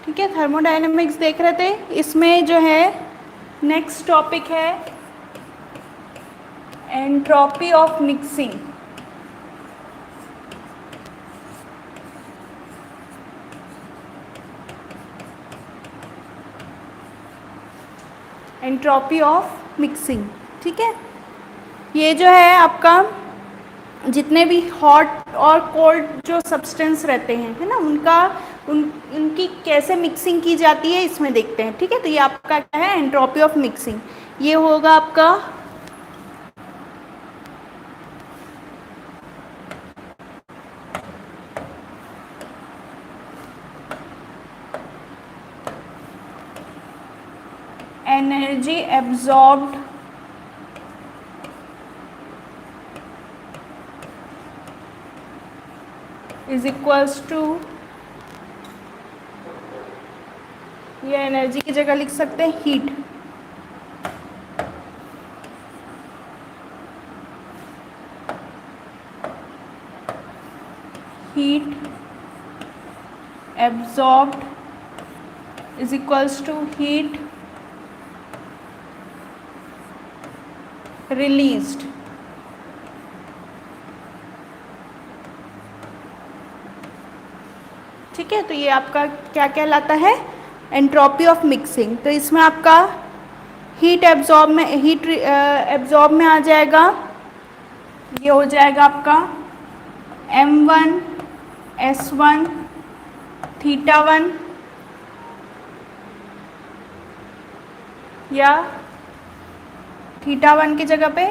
ठीक है, थर्मोडायनेमिक्स देख रहे थे। इसमें जो है नेक्स्ट टॉपिक है entropy of mixing. Entropy of mixing, ठीक है। ये जो है आपका जितने भी हॉट और कोल्ड जो सब्सटेंस रहते हैं, है ना, उनकी कैसे मिक्सिंग की जाती है इसमें देखते हैं। ठीक है, तो ये आपका क्या है, एंट्रोपी ऑफ मिक्सिंग। ये होगा आपका energy absorbed is equals to, ये एनर्जी की जगह लिख सकते हैं heat. Heat absorbed is equals to heat released. ठीक है, तो ये आपका क्या कहलाता है, एंट्रोपी ऑफ मिक्सिंग। तो इसमें आपका हीट एब्जॉर्ब में आ जाएगा, ये हो जाएगा आपका m1 s1 θ1, या θ1 की जगह पे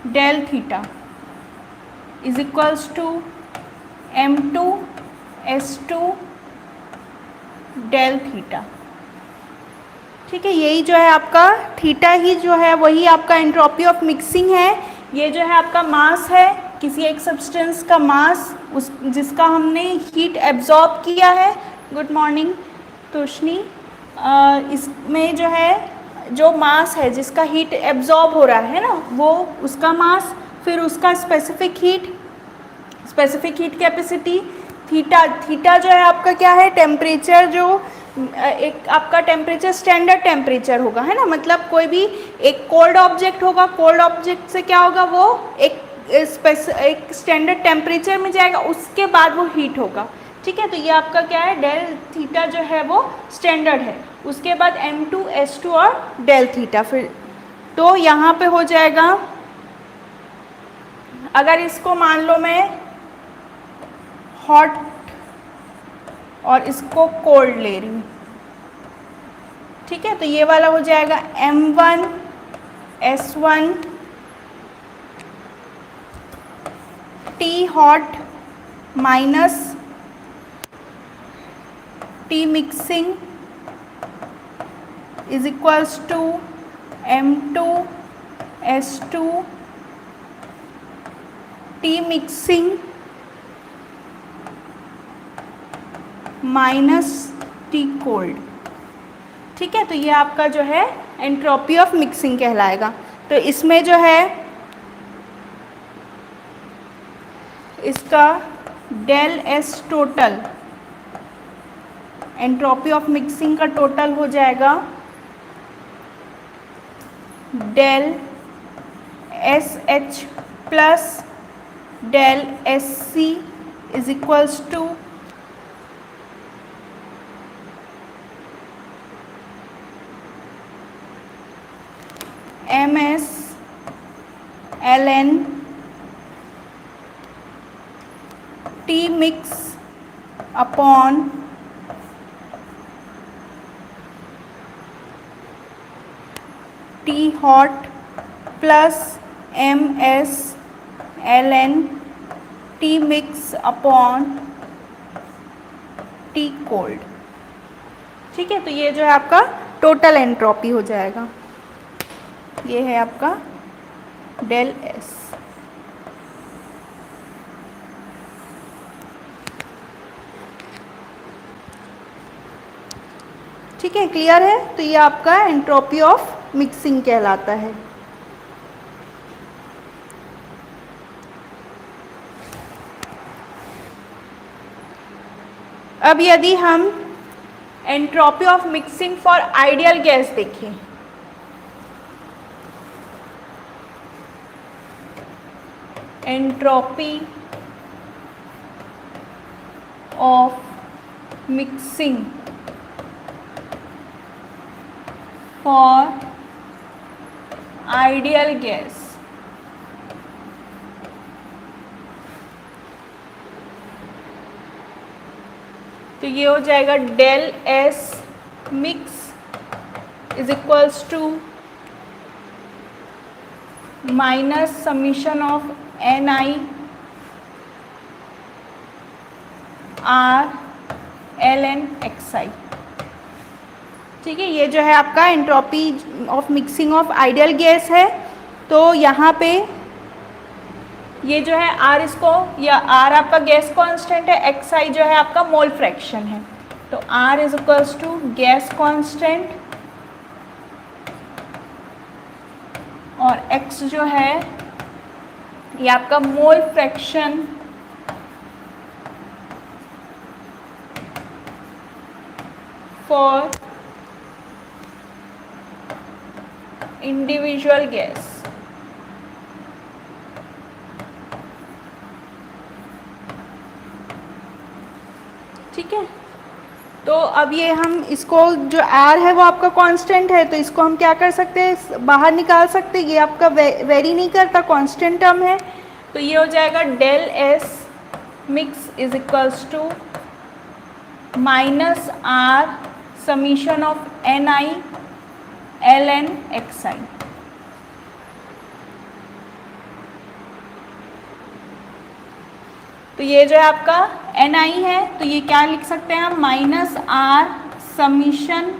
del theta is equals to m2 s2 del theta. ठीक है, यही जो है आपका थीटा ही जो है वही आपका एंट्रोपी ऑफ मिक्सिंग है। ये जो है आपका मास है, किसी एक सब्सटेंस का मास, उस जिसका हमने हीट एब्जॉर्ब किया है। Good morning Toshni. इसमें जो है जो मास है जिसका हीट एब्जॉर्ब हो रहा है ना, वो उसका मास, फिर उसका स्पेसिफिक हीट कैपेसिटी थीटा जो है आपका क्या है, टेम्परेचर, जो एक आपका टेम्परेचर स्टैंडर्ड टेम्परेचर होगा, है ना, मतलब कोई भी एक कोल्ड ऑब्जेक्ट होगा, कोल्ड ऑब्जेक्ट से क्या होगा, वो एक स्टैंडर्ड टेम्परेचर में जाएगा, उसके बाद वो हीट होगा। ठीक है, तो ये आपका क्या है, डेल थीटा जो है वो स्टैंडर्ड है। उसके बाद m2 s2 और डेल थीटा। फिर तो यहाँ पे हो जाएगा, अगर इसको मान लो मैं हॉट और इसको कोल्ड ले रही हूँ, ठीक है, तो ये वाला हो जाएगा m1 s1 T hot minus T mixing is equals to m2 s2 T mixing minus T cold. ठीक है, तो ये आपका जो है एंट्रोपी ऑफ मिक्सिंग कहलाएगा। तो इसमें जो है इसका del S total, entropy of mixing का टोटल हो जाएगा del S H plus del S C is equals to ms ln T mix upon T hot plus ms ln T mix upon T cold। ठीक है, तो ये जो है आपका टोटल एंट्रोपी हो जाएगा। ये है आपका डेल एस। ठीक है, क्लियर है। तो ये आपका एंट्रोपी ऑफ मिक्सिंग कहलाता है। अब यदि हम entropy of mixing for ideal gas देखें, entropy of mixing for ideal gas, तो ये हो जाएगा del S mix is equals to minus summation of N I R L N X I. ठीक है, ये जो है आपका entropy of mixing of ideal gas है। तो यहाँ पे ये जो है आर, इसको या आर आपका गैस कांस्टेंट है, एक्स आई जो है आपका मोल फ्रैक्शन है। तो R is equals to gas constant और एक्स जो है ये आपका mole fraction for individual gas. ठीक है, तो अब ये हम इसको जो R है वो आपका कांस्टेंट है, तो इसको हम क्या कर सकते हैं, बाहर निकाल सकते हैं। ये आपका वेरी नहीं करता, कांस्टेंट टर्म है। तो ये हो जाएगा del S mix is equals to minus R summation of N I L N X I. तो ये जो है आपका एन आई है, तो ये क्या लिख सकते हैं हम, minus R summation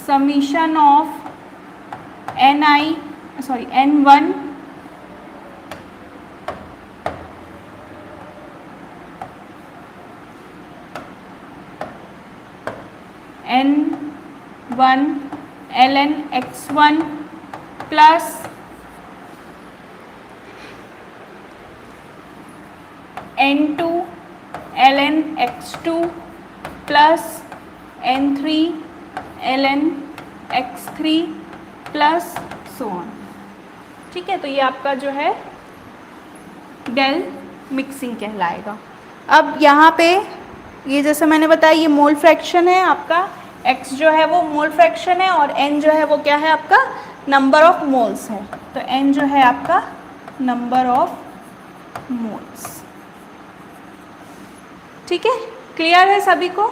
summation of N I N one N one L N X one plus N two L N X two plus N three L N X three plus so on. ठीक है, तो ये आपका जो है del mixing कहलाएगा। अब यहाँ पे ये जैसे मैंने बताया ये मोल फ्रैक्शन है आपका, x जो है वो मोल फ्रैक्शन है और n जो है वो क्या है आपका, नंबर ऑफ मोल्स है। तो n जो है आपका नंबर ऑफ मोल्स। ठीक है, क्लियर है सभी को?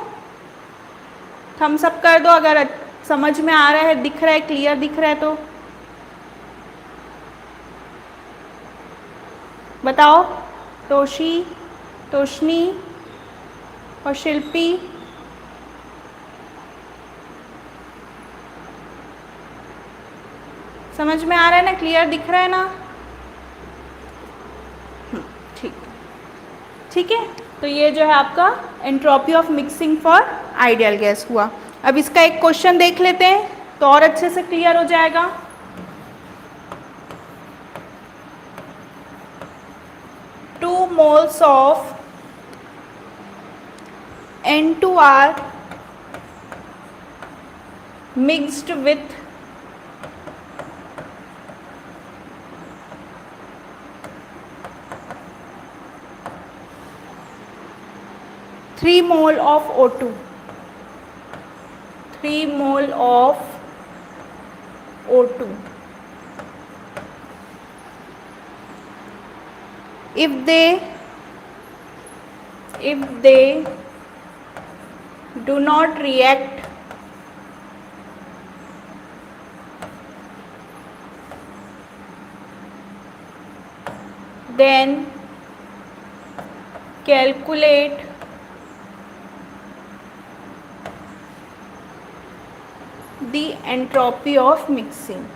थम्स अप कर दो अगर समझ में आ रहा है, दिख रहा है, क्लियर दिख रहा है तो बताओ। तोशनी और शिल्पी, समझ में आ रहा है ना, क्लियर दिख रहा है ना? ठीक है, तो ये जो है आपका entropy of mixing for ideal gas हुआ। अब इसका एक क्वेश्चन देख लेते हैं तो और अच्छे से क्लियर हो जाएगा। Two moles of N2R mixed with 3 mole of O2. 3 mole of O2. If they do not react then calculate the entropy of mixing.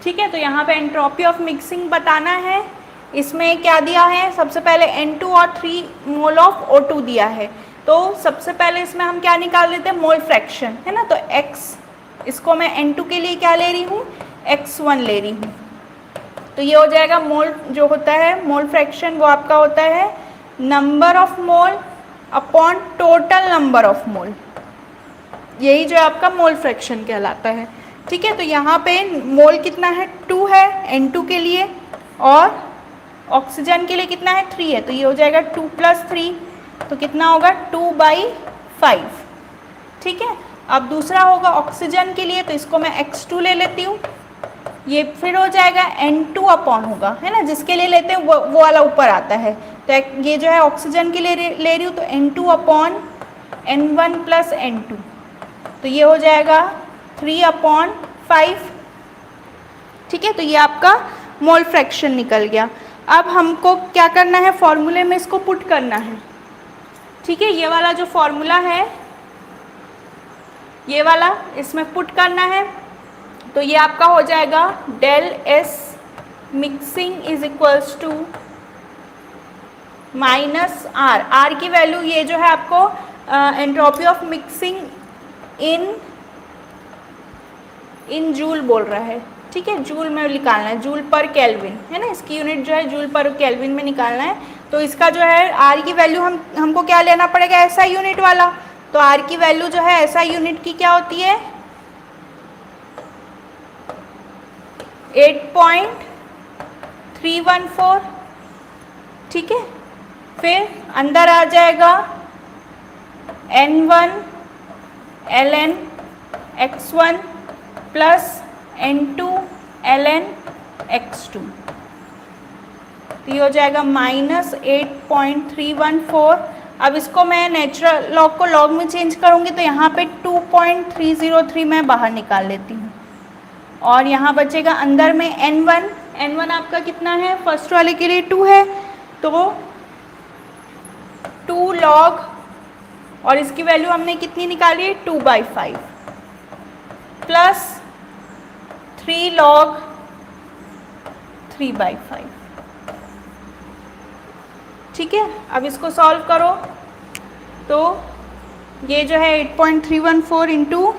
ठीक है, तो यहाँ पे एंट्रोपी ऑफ मिक्सिंग बताना है। इसमें क्या दिया है, सबसे पहले N2 और 3 मोल ऑफ O2 दिया है। तो सबसे पहले इसमें हम क्या निकाल लेते हैं, मोल फ्रैक्शन, है ना। तो x, इसको मैं N2 के लिए क्या ले रही हूँ, x1 ले रही हूँ। तो ये हो जाएगा मोल जो होता है, मोल फ्रैक्शन वो आपका होता है number of mole upon total number of mole, यही जो आपका मोल फ्रैक्शन कहलाता है। ठीक है, तो यहाँ पे मोल कितना है, 2 है N2 के लिए, और ऑक्सीजन के लिए कितना है, 3 है। तो ये हो जाएगा 2 + 3, तो कितना होगा 2/5। ठीक है, अब दूसरा होगा ऑक्सीजन के लिए, तो इसको मैं x2 ले लेती हूँ। ये फिर हो जाएगा N2 अपॉन होगा, है ना, जिसके लिए लेते हैं वो वाला ऊपर आता है। तो ये जो है ऑक्सीजन के लिए ले रही हूँ, तो N2 अपॉन N1 + N2, तो ये हो जाएगा 3/5। ठीक है, तो ये आपका मोल फ्रैक्शन निकल गया। अब हमको क्या करना है, फॉर्मूले में इसको पुट करना है। ठीक है, ये वाला जो फॉर्मूला है, ये वाला इसमें पुट करना है। तो ये आपका हो जाएगा del S mixing is equals to -R। R की वैल्यू ये जो है आपको entropy of mixing in joule बोल रहा है। ठीक है, जूल में निकालना है, जूल पर केल्विन, है ना, इसकी यूनिट जो है जूल पर केल्विन में निकालना है। तो इसका जो है आर की वैल्यू हमको क्या लेना पड़ेगा, ऐसा यूनिट वाला। तो आर की वैल्यू जो है ऐसा यूनिट की क्या होती है, 8.314। ठीक है, फिर अंदर आ जाएगा N1 ln x1 plus N2 ln x2, तो ये हो जाएगा -8.314। अब इसको मैं नेचुरल लॉग को लॉग में चेंज करूँगी, तो यहाँ पे 2.303 मैं बाहर निकाल लेती हूँ, और यहाँ बचेगा अंदर में N1 आपका कितना है, फर्स्ट वाले के लिए 2 है, तो 2 log, और इसकी वैल्यू हमने कितनी निकाली है, 2/5 प्लस 3 log 3/5। ठीक है, अब इसको सॉल्व करो, तो ये जो है 8.314 इंटू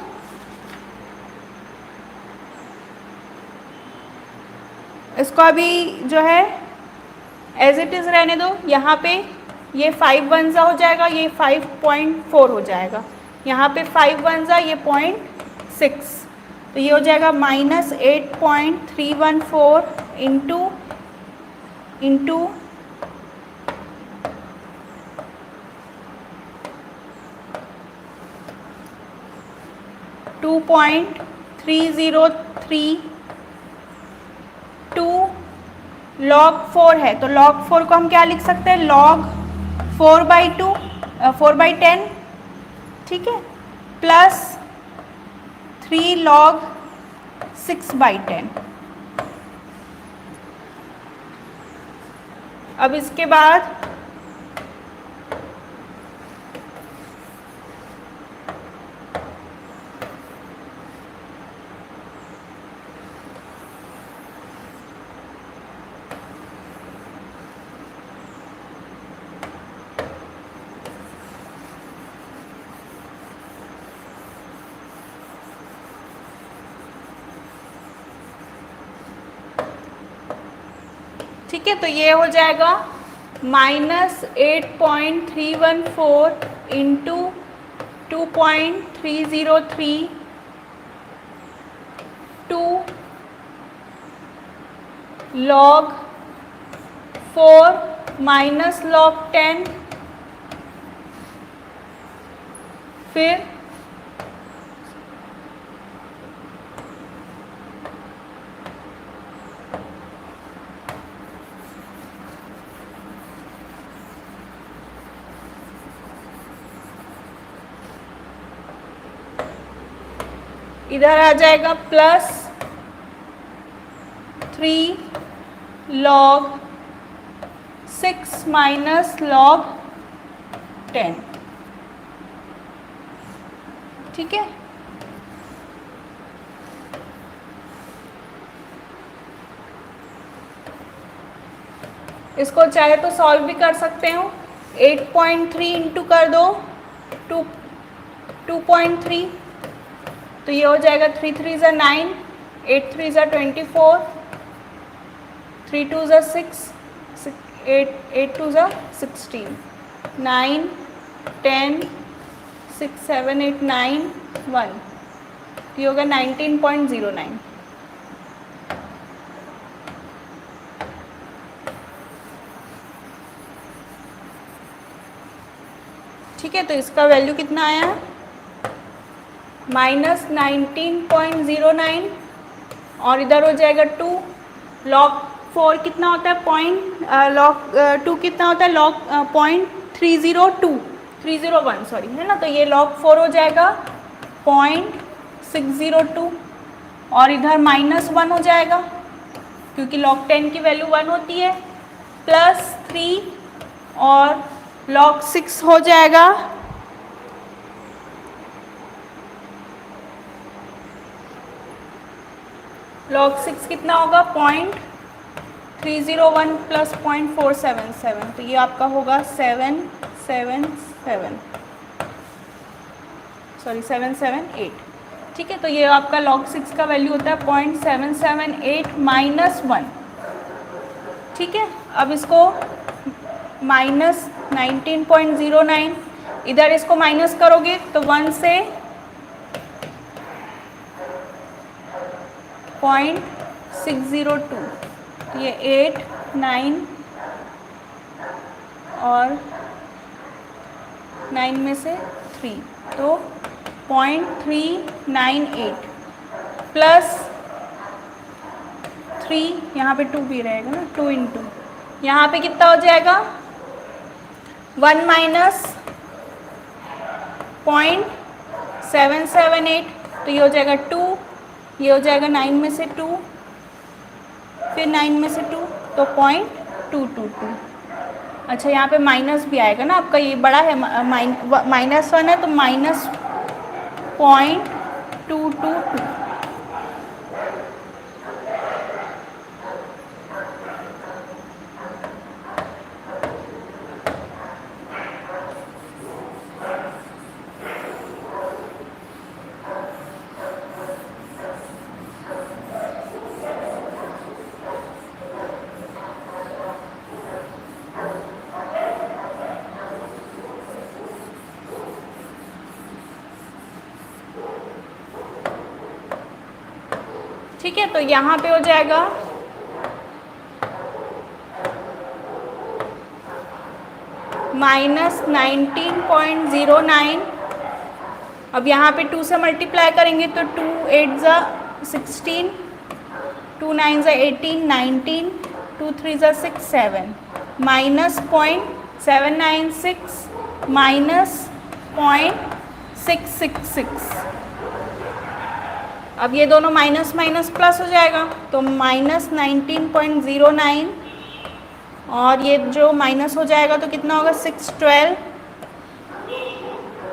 इसको अभी जो है एज इट इज़ रहने दो। यहाँ पे ये 5 1 हो जाएगा, ये 5.4 हो जाएगा, यहाँ पे 5 1 ये 0.6, तो ये हो जाएगा -8.314 इंटू 2.303 2 log 4 है, तो log 4 को हम क्या लिख सकते हैं, log 4/2 4/10। ठीक है, प्लस 3 log 6/10। अब इसके बाद ठीक है, तो ये हो जाएगा -8.314 इंटू 2.303 2 log 4 माइनस log 10, फिर इधर आ जाएगा प्लस 3 log 6 माइनस log 10। ठीक है, इसको चाहे तो सॉल्व भी कर सकते हो। 8.3 इंटू कर दो 2.3, तो ये हो जाएगा 3 3 ज़ा 9, 8 3 ज़ा 24, 3 2 ज़ा 6, 8 2 ज़ा 16, 9 10 6 7 8 9 1, ये होगा 19.09। ठीक है, तो इसका वैल्यू कितना आया है -19.09, और इधर हो जाएगा 2। log 4 कितना होता है log 2 कितना होता है log 301 सॉरी, है ना, तो ये log 4 हो जाएगा 0.602, और इधर -1 हो जाएगा क्योंकि log 10 की वैल्यू 1 होती है, +3 और log 6 हो जाएगा log 6 कितना होगा 0.301 + 0.477, तो ये आपका होगा 778। ठीक है, तो ये आपका log 6 का वैल्यू होता है 0.778 -1। ठीक है, अब इसको -19.09, इधर इसको माइनस करोगे तो 1 से 0.602, ये 8 9 और 9 में से 3, तो 0.398 प्लस 3, यहाँ पे 2 भी रहेगा ना, 2 इंटू यहाँ पे कितना हो जाएगा 1 माइनस 0.778, तो ये हो जाएगा 2, ये हो जाएगा 9 में से 2, फिर 9 में से 2, तो 0.222। अच्छा, यहाँ पे माइनस भी आएगा ना, आपका ये बड़ा है -1 है, तो -0.222। ठीक है, तो यहाँ पे हो जाएगा -19.09। अब यहाँ पे 2 से मल्टीप्लाई करेंगे तो 2 8 ज़ा 16, 2 9 ज़ा 18 19, 2 3 ज़ा 6 7, -0.796 -0.666। अब ये दोनों माइनस माइनस प्लस हो जाएगा, तो -19.09, और ये जो माइनस हो जाएगा तो कितना होगा 6 12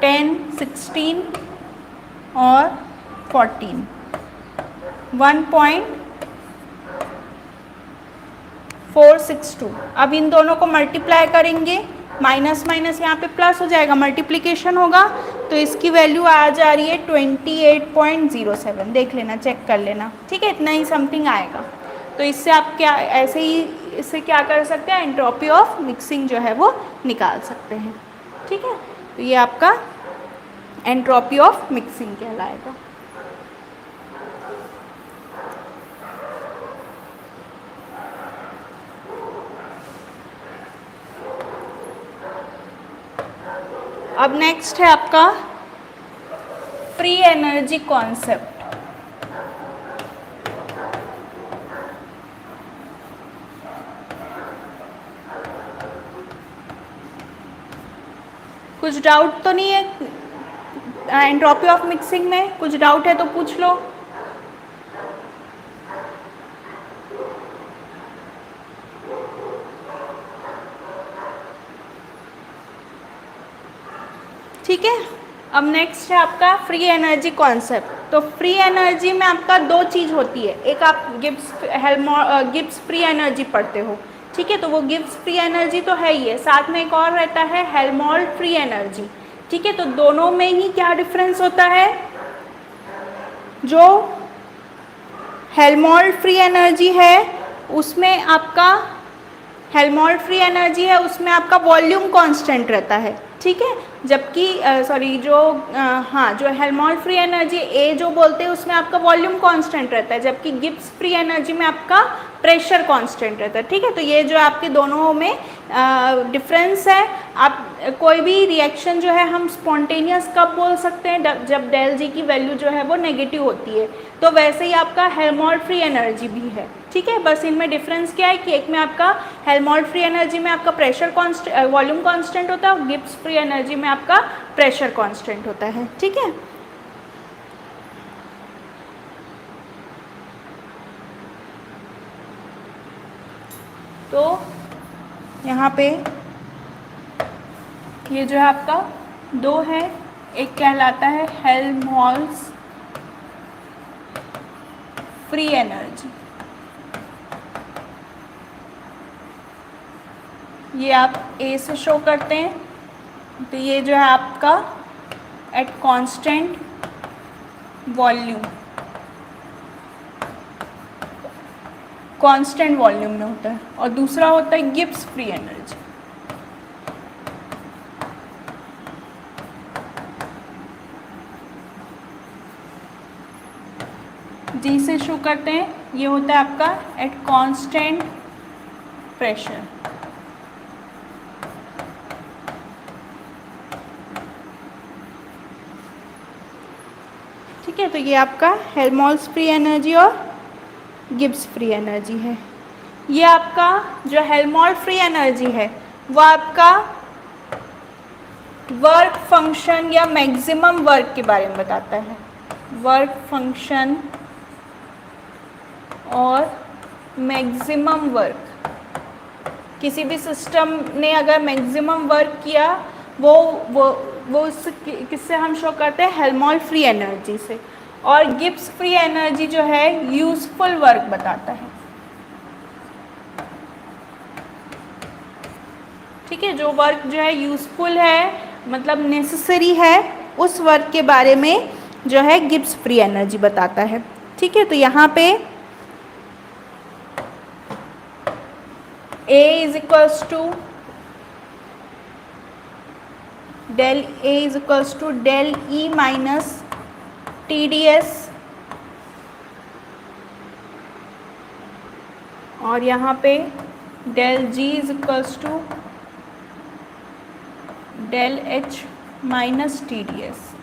10 16 और 14, 1.462। अब इन दोनों को मल्टीप्लाई करेंगे, माइनस माइनस यहाँ पे प्लस हो जाएगा, मल्टीप्लिकेशन होगा, तो इसकी वैल्यू आ जा रही है 28.07। देख लेना, चेक कर लेना। ठीक है, इतना ही समथिंग आएगा। तो इससे आप क्या ऐसे ही इससे क्या कर सकते हैं, एंट्रोपी ऑफ मिक्सिंग जो है वो निकाल सकते हैं। ठीक है, तो ये आपका एंट्रोपी ऑफ मिक्सिंग कहलाएगा। अब नेक्स्ट है आपका फ्री एनर्जी कॉन्सेप्ट। कुछ डाउट तो नहीं है एंट्रोपी ऑफ मिक्सिंग में? कुछ डाउट है तो पूछ लो। ठीक है, अब नेक्स्ट है आपका फ्री एनर्जी कॉन्सेप्ट। तो फ्री एनर्जी में आपका दो चीज़ होती है, एक आप गिब्स फ्री एनर्जी पढ़ते हो, ठीक है, तो वो गिब्स फ्री एनर्जी तो है ही है, साथ में एक और रहता है हेल्महोल्ट्ज फ्री एनर्जी। ठीक है, तो दोनों में ही क्या डिफरेंस होता है, जो हेल्महोल्ट्ज फ्री एनर्जी है उसमें आपका हेल्महोल्ट्ज फ्री एनर्जी है उसमें आपका वॉल्यूम कांस्टेंट रहता है। ठीक है, जबकि सॉरी जो हाँ जो हेल्महोल्ट्ज फ्री एनर्जी ए जो बोलते हैं उसमें आपका वॉल्यूम कांस्टेंट रहता है, जबकि गिब्स फ्री एनर्जी में आपका प्रेशर कांस्टेंट रहता है। ठीक है, तो ये जो आपके दोनों में डिफरेंस है। आप कोई भी रिएक्शन जो है हम स्पॉन्टेनियस कब बोल सकते हैं, जब डेल जी की वैल्यू जो है वो नेगेटिव होती है, तो वैसे ही आपका हेल्महोल्ट्ज फ्री एनर्जी भी है। ठीक है, बस इनमें डिफरेंस क्या है कि एक में आपका हेल्महोल्ट्ज फ्री एनर्जी में आपका प्रेशर कांस्टेंट वॉल्यूम कांस्टेंट होता है और गिब्स फ्री एनर्जी में आपका प्रेशर कांस्टेंट होता है। ठीक है, तो यहाँ पे ये जो है आपका दो है, एक कहलाता है हेल्महोल्ट्ज फ्री एनर्जी, ये आप ए से शो करते हैं, तो ये जो है आपका eight constant volume, constant volume में होता है, और दूसरा होता है गिब्स फ्री एनर्जी। जी से शो करते हैं, ये होता है आपका एट कांस्टेंट प्रेशर। ठीक है, तो ये आपका हेल्महोल्ट्ज फ्री एनर्जी और गिब्स फ्री एनर्जी है। ये आपका जो हेल्महोल्ट्ज फ्री एनर्जी है वो आपका वर्क फंक्शन या मैक्सिमम वर्क के बारे में बताता है। वर्क फंक्शन और मैक्सिमम वर्क, किसी भी सिस्टम ने अगर मैक्सिमम वर्क किया वो किससे हम शो करते हैं, हेल्महोल्ट्ज फ्री एनर्जी से। और गिब्स फ्री एनर्जी जो है यूजफुल वर्क बताता है। ठीक है, जो वर्क जो है यूजफुल है मतलब नेसेसरी है, उस वर्क के बारे में जो है गिब्स फ्री एनर्जी बताता है। ठीक है, तो यहाँ पे A is equals to del A is equals to del E minus TdS, और यहाँ पे del G is equals to del H minus TdS।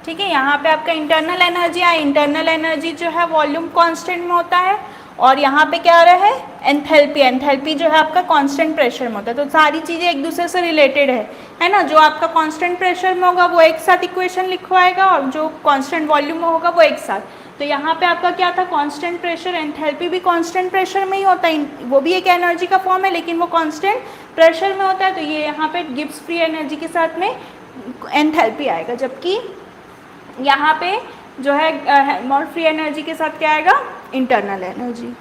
ठीक है, यहाँ पे आपका इंटरनल एनर्जी है, इंटरनल एनर्जी जो है वॉल्यूम कांस्टेंट में होता है, और यहाँ पे क्या आ रहा है एंथैल्पी, एंथैल्पी जो है आपका कांस्टेंट प्रेशर में होता है। तो सारी चीज़ें एक दूसरे से रिलेटेड है ना। जो आपका कांस्टेंट प्रेशर में होगा वो एक साथ इक्वेशन लिखवाएगा, और जो कांस्टेंट वॉल्यूम में होगा वो एक साथ। तो यहाँ पे आपका क्या था, कांस्टेंट प्रेशर, एंथैल्पी भी कांस्टेंट प्रेशर में ही होता है, वो भी एक एनर्जी का फॉर्म है लेकिन वो कांस्टेंट प्रेशर में होता है। तो ये यहाँ पे गिब्स फ्री एनर्जी के साथ में एंथैल्पी आएगा, जबकि यहाँ पे जो है हेल्महोल्ट्ज फ्री एनर्जी के साथ क्या आएगा, इंटरनल एनर्जी।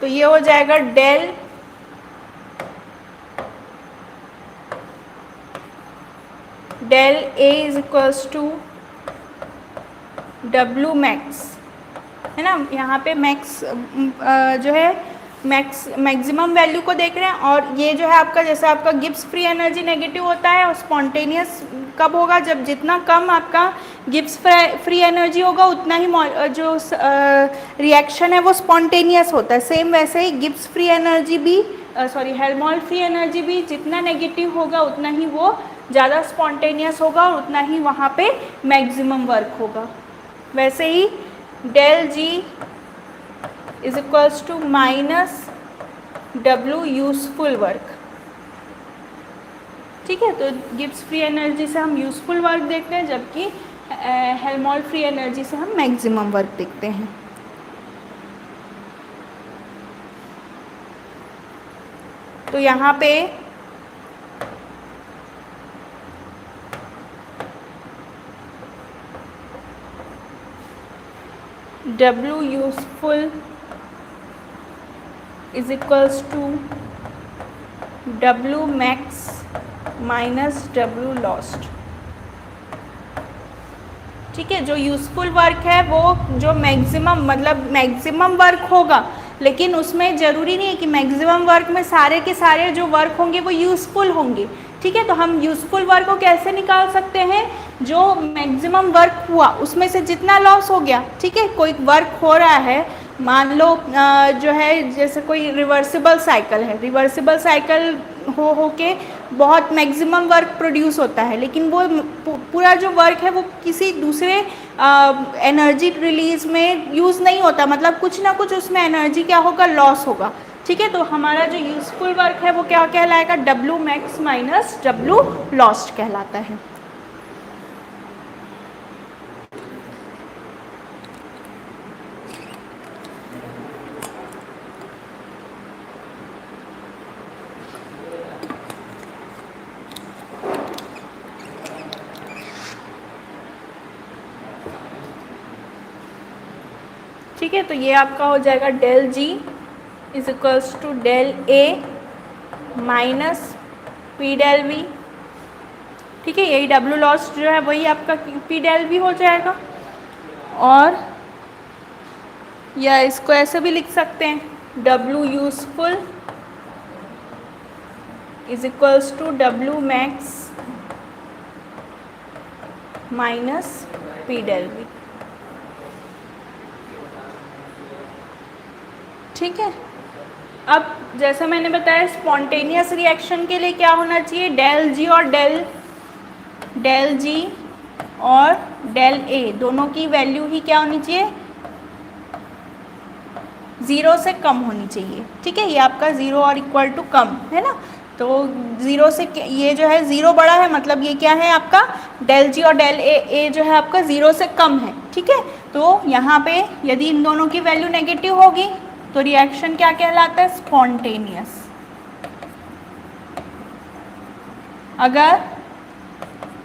तो ये हो जाएगा del A is equals to W max, है ना। यहाँ पे मैक्स जो है मैक्सिमम वैल्यू को देख रहे हैं, और ये जो है आपका जैसे आपका गिब्स फ्री एनर्जी नेगेटिव होता है, और स्पॉन्टेनियस कब होगा, जब जितना कम आपका गिब्स फ्री एनर्जी होगा उतना ही जो रिएक्शन है वो स्पॉन्टेनियस होता है। सेम वैसे ही गिब्स फ्री एनर्जी भी हेल्महोल्ट्ज फ्री एनर्जी भी जितना नेगेटिव होगा उतना ही वो ज़्यादा स्पॉन्टेनियस होगा, और उतना ही वहाँ पे मैक्सिमम वर्क होगा। वैसे ही del G is equals to minus W useful work. ठीक है, तो गिब्स फ्री एनर्जी से हम यूजफुल वर्क देखते हैं, जबकि हेल्महोल्ट्ज फ्री एनर्जी से हम मैक्सिमम वर्क देखते हैं। तो यहाँ पे W useful is equals to W max minus W lost. ठीक है, जो यूज़फुल वर्क है वो जो मैक्सिमम मतलब मैक्सिमम वर्क होगा, लेकिन उसमें ज़रूरी नहीं है कि मैक्सिमम वर्क में सारे के सारे जो वर्क होंगे वो यूज़फुल होंगे। ठीक है, तो हम यूज़फुल वर्क को कैसे निकाल सकते हैं, जो मैक्सिमम वर्क हुआ उसमें से जितना लॉस हो गया। ठीक है, कोई वर्क हो रहा है, मान लो जो है जैसे कोई रिवर्सिबल साइकिल है, रिवर्सिबल साइकिल हो के बहुत मैक्सिमम वर्क प्रोड्यूस होता है, लेकिन वो पूरा जो वर्क है वो किसी दूसरे एनर्जी रिलीज में यूज़ नहीं होता, मतलब कुछ ना कुछ उसमें एनर्जी क्या होगा, लॉस होगा। ठीक है, तो हमारा जो यूज़फुल वर्क है वो क्या कहलाएगा, W max minus W lost कहलाता है। ठीक है, तो ये आपका हो जाएगा del G is equals to del A minus P del V. ठीक है, यही डब्ल्यू लॉस्ट जो है वही आपका पी डेल वी हो जाएगा, और या इसको ऐसे भी लिख सकते हैं, W useful is equals to W max minus P del V. ठीक है, अब जैसा मैंने बताया स्पॉन्टेनियस रिएक्शन के लिए क्या होना चाहिए, डेल जी और डेल जी और डेल ए दोनों की वैल्यू ही क्या होनी चाहिए, 0 से कम होनी चाहिए। ठीक है, ये आपका 0 और इक्वल टू कम है ना, तो 0 से ये जो है 0 बड़ा है, मतलब ये क्या है आपका डेल जी और डेल ए जो है आपका 0 से कम है। ठीक है, तो यहाँ पे यदि इन दोनों की वैल्यू नेगेटिव होगी तो रिएक्शन क्या कहलाता है, स्पॉन्टेनियस। अगर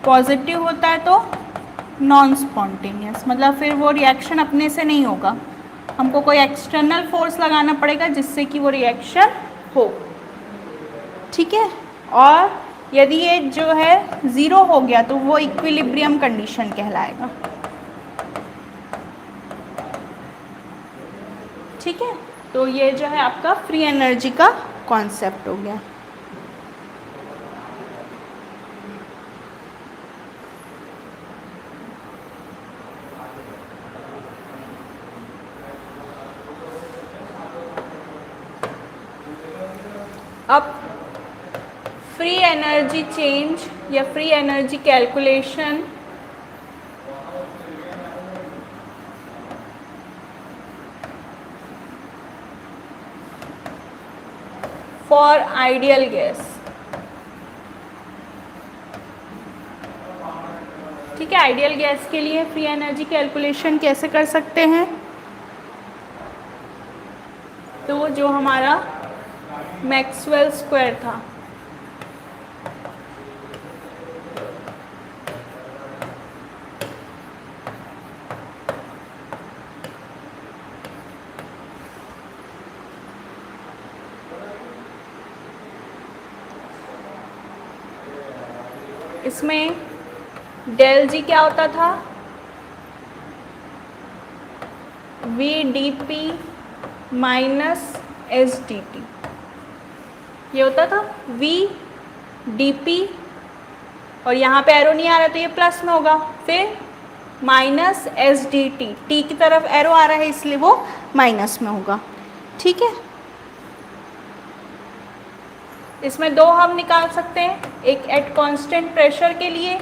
पॉजिटिव होता है तो नॉन स्पॉन्टेनियस, मतलब फिर वो रिएक्शन अपने से नहीं होगा, हमको कोई एक्सटर्नल फोर्स लगाना पड़ेगा जिससे कि वो रिएक्शन हो। ठीक है, और यदि ये जो है 0 हो गया तो वो इक्विलिब्रियम कंडीशन कहलाएगा। ठीक है, तो ये जो है आपका फ्री एनर्जी का कॉन्सेप्ट हो गया। अब फ्री एनर्जी चेंज या free energy calculation for ideal gas. ठीक है, आइडियल गैस के लिए फ्री एनर्जी कैलकुलेशन कैसे कर सकते हैं, तो जो हमारा मैक्सवेल स्क्वायर था, इसमें डेल जी क्या होता था, V D P minus S D T, ये होता था वी डी पी, और यहाँ पे एरो नहीं आ रहा तो ये प्लस में होगा, फिर minus S D T, T की तरफ एरो आ रहा है इसलिए वो माइनस में होगा। ठीक है, इसमें दो हम निकाल सकते हैं, एक एट कांस्टेंट प्रेशर के लिए,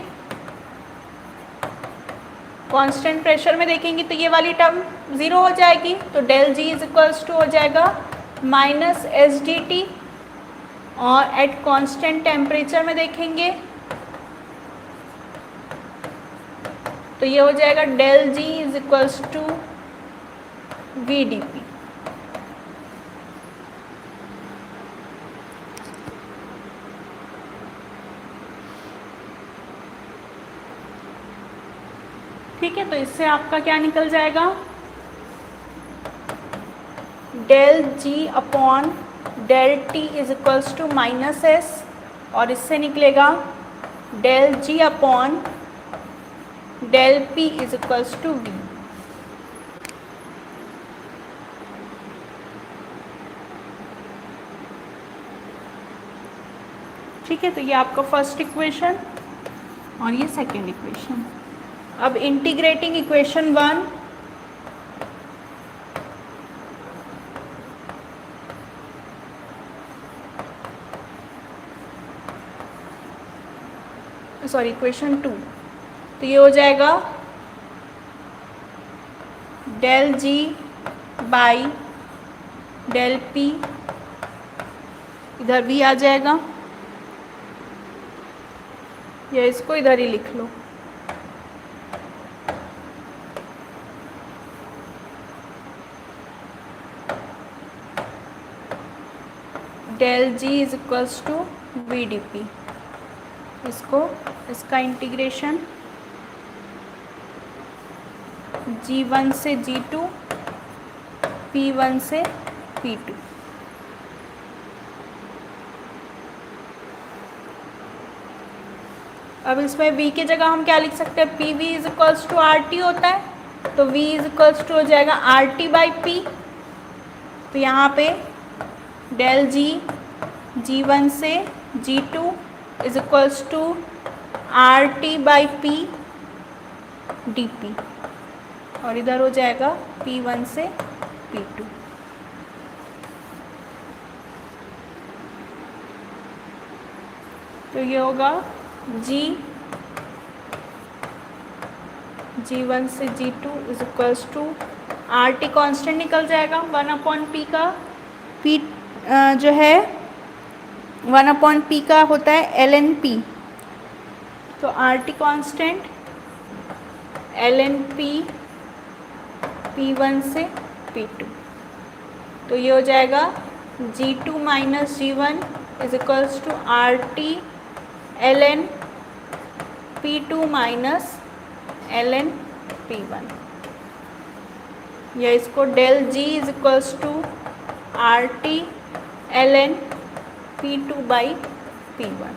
कांस्टेंट प्रेशर में देखेंगे तो ये वाली टर्म 0 हो जाएगी, तो del G is equals to हो जाएगा माइनस एस डी टी, और एट कांस्टेंट टेम्परेचर में देखेंगे तो ये हो जाएगा del G is equals to V D P. ठीक है, तो इससे आपका क्या निकल जाएगा, del G upon del T is equals to minus S, और इससे निकलेगा del G upon del P is equals to V. ठीक है, तो ये आपका फर्स्ट इक्वेशन और ये सेकेंड इक्वेशन। अब इंटीग्रेटिंग इक्वेशन 1, सॉरी इक्वेशन 2, तो ये हो जाएगा del G by del P, इधर भी आ जाएगा, या इसको इधर ही लिख लो, del G is equals to V D P. इसका इंटीग्रेशन G1 से G2, P1 से P2। अब इसमें V की जगह हम क्या लिख सकते हैं, P V is equals to R T होता है, तो V इज इक्वल्स टू हो जाएगा आर टी बाई पी। तो यहाँ पे डेल जी G1 से G2 is equals to R T by P D P, और इधर हो जाएगा P1 से P2। तो ये होगा G1 से G2 is equals to R T constant निकल जाएगा 1/p का, P जो है 1/p का होता है ln p, तो are T constant ln p P1 से P2। तो ये हो जाएगा G2 minus G1 is equals to R T ln P2 minus ln P1, या इसको del G is equals to R T ln P2 by P1।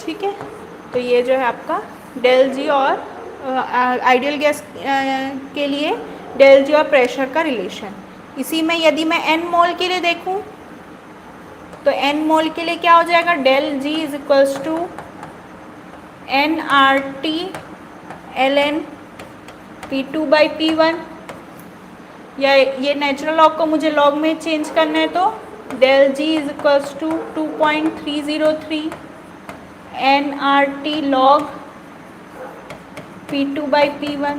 ठीक है, तो ये जो है आपका डेल जी और आइडियल गैस के लिए डेल जी और प्रेशर का रिलेशन। इसी में यदि मैं n मोल के लिए देखूं, तो n मोल के लिए क्या हो जाएगा, del G is equals to N R T ln P2 by P1, या ये नेचुरल लॉग को मुझे लॉग में चेंज करना है, तो del G is equals to 2.303 N R T log P2 by P1।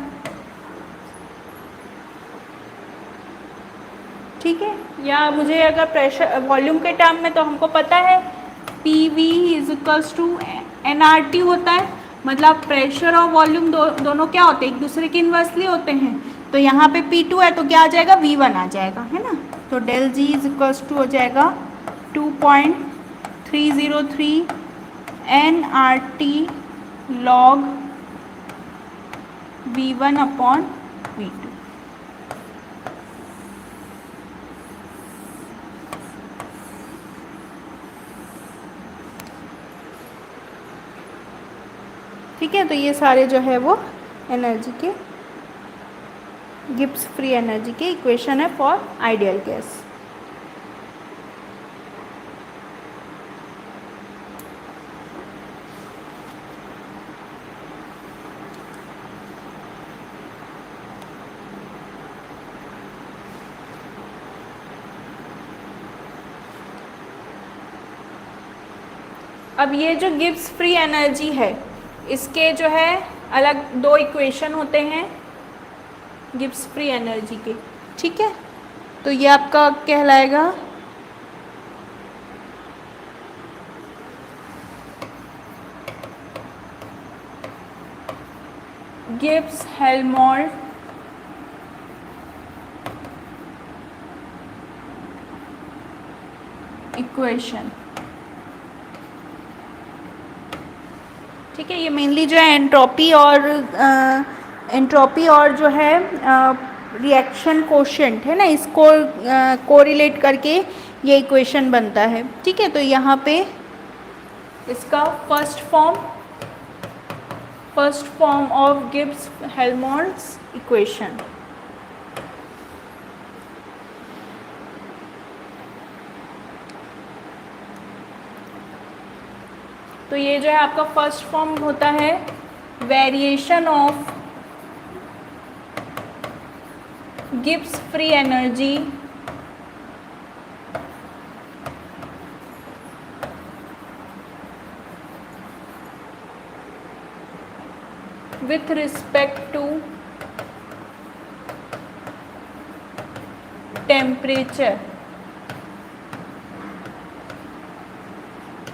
ठीक है, या मुझे अगर प्रेशर वॉल्यूम के टर्म में, तो हमको पता है P V is equals to N R T होता है, मतलब प्रेशर और वॉल्यूम दोनों क्या होते हैं, एक दूसरे के इन्वर्सली होते हैं। तो यहाँ पे P2 है तो क्या आ जाएगा, V1 आ जाएगा, है ना। तो del G is equals to हो जाएगा 2.303 N R T log V1 upon V2। ठीक है, तो ये सारे जो है वो एनर्जी के गिब्स फ्री एनर्जी के इक्वेशन है फॉर आइडियल गैस। अब ये जो गिब्स फ्री एनर्जी है, इसके जो है अलग दो इक्वेशन होते हैं गिब्स फ्री एनर्जी के। ठीक है, तो ये आपका कहलाएगा गिब्स हेल्महोल्ट्ज इक्वेशन। ठीक है, ये मेनली जो है एंट्रोपी और जो है रिएक्शन कोशेंट है ना, इसको कोरिलेट करके ये इक्वेशन बनता है। ठीक है, तो यहाँ पे इसका first form of Gibbs Helmholtz equation. तो ये जो है आपका फर्स्ट फॉर्म होता है variation of Gibbs free energy with respect to temperature,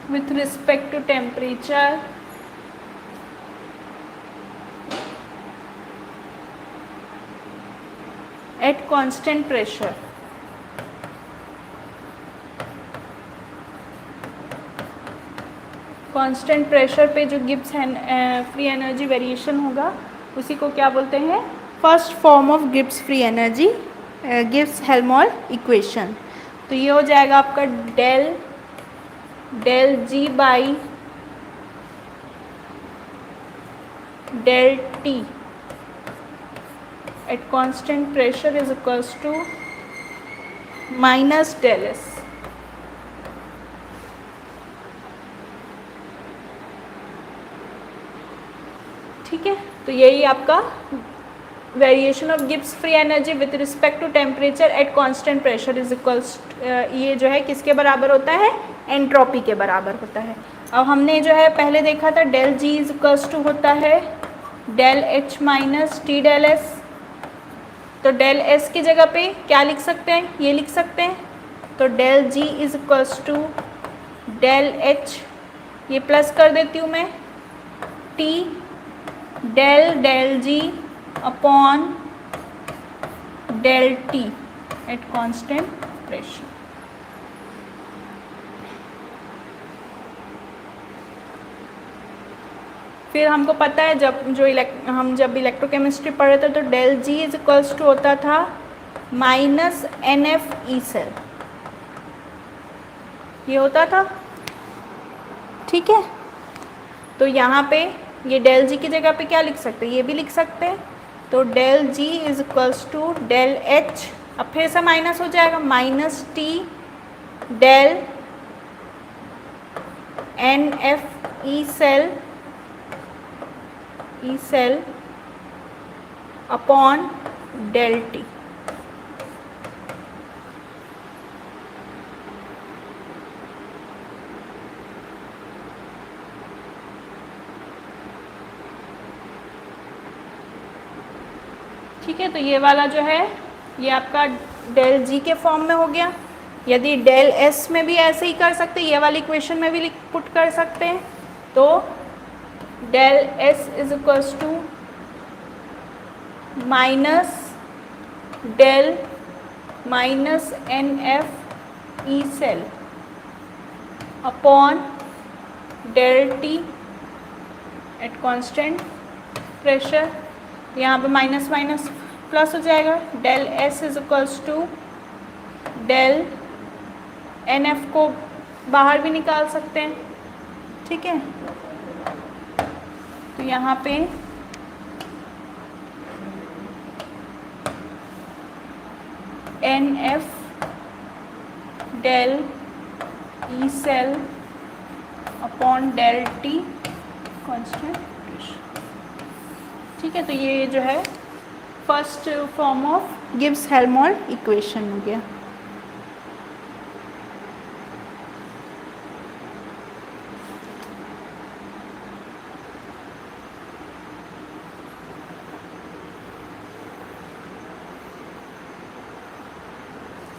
with respect to temperature at constant pressure। Constant pressure पे जो गिब्स फ्री एनर्जी वेरिएशन होगा उसी को क्या बोलते हैं, first form of Gibbs free energy Gibbs Helmholtz equation. तो ये हो जाएगा आपका del G by del T at constant pressure is equals to minus del S. ठीक है, तो यही आपका variation of Gibbs free energy with respect to temperature at constant pressure is equals, ये जो है किसके बराबर होता है, एंट्रोपी के बराबर होता है। अब हमने जो है पहले देखा था del G is equals to होता है del H minus T del S. तो डेल एस की जगह पे क्या लिख सकते हैं, ये लिख सकते हैं। तो del G is equals to del H, ये प्लस कर देती हूँ मैं, T del G upon del T at constant pressure. फिर हमको पता है हम जब इलेक्ट्रोकेमिस्ट्री पढ़ रहे थे तो del G is equals to होता था minus N F E cell, ये होता था। ठीक है, तो यहाँ पे ये डेल जी की जगह पे क्या लिख सकते हैं, ये भी लिख सकते हैं। तो del G is equals to del H, अब फिर से माइनस हो जाएगा, minus T del N F E cell upon del T. ठीक है, तो ये वाला जो है ये आपका डेल जी के फॉर्म में हो गया। यदि डेल एस में भी ऐसे ही कर सकते हैं, ये वाली इक्वेशन में भी पुट कर सकते हैं। तो del S is equals to minus del minus N F E cell upon del T at constant pressure. यहाँ पे माइनस माइनस प्लस हो जाएगा, del S is equals to del N F को बाहर भी निकाल सकते हैं। ठीक है, तो यहाँ पे N F del E cell upon del T constant. ठीक है, तो ये जो है first form of Gibbs Helmholtz equation हो गया।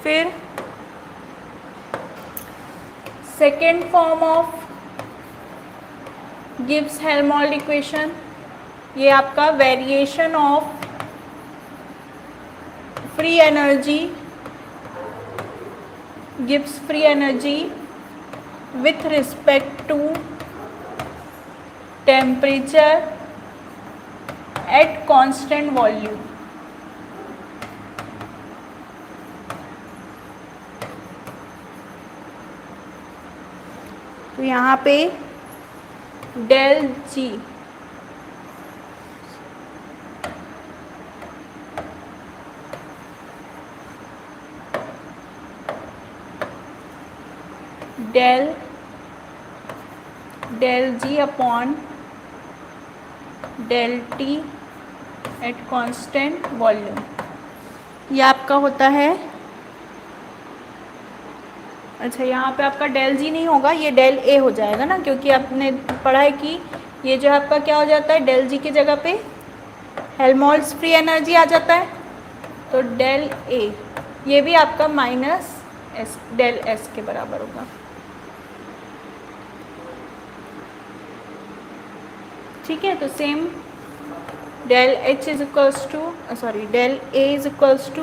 फिर second form of Gibbs Helmholtz equation, ये आपका variation of free energy Gibbs free energy with respect to temperature at constant volume. तो यहाँ पे del G del G upon del T at constant volume, ये आपका होता है। अच्छा, यहाँ पे आपका डेल जी नहीं होगा, ये डेल ए हो जाएगा ना, क्योंकि आपने पढ़ा है कि ये जो आपका क्या हो जाता है, डेल जी की जगह पे हेल्महोल्ट्ज़ फ्री एनर्जी आ जाता है। तो डेल ए ये भी आपका माइनस एस डेल एस के बराबर होगा। ठीक है, तो same del H is equals to del A is equals to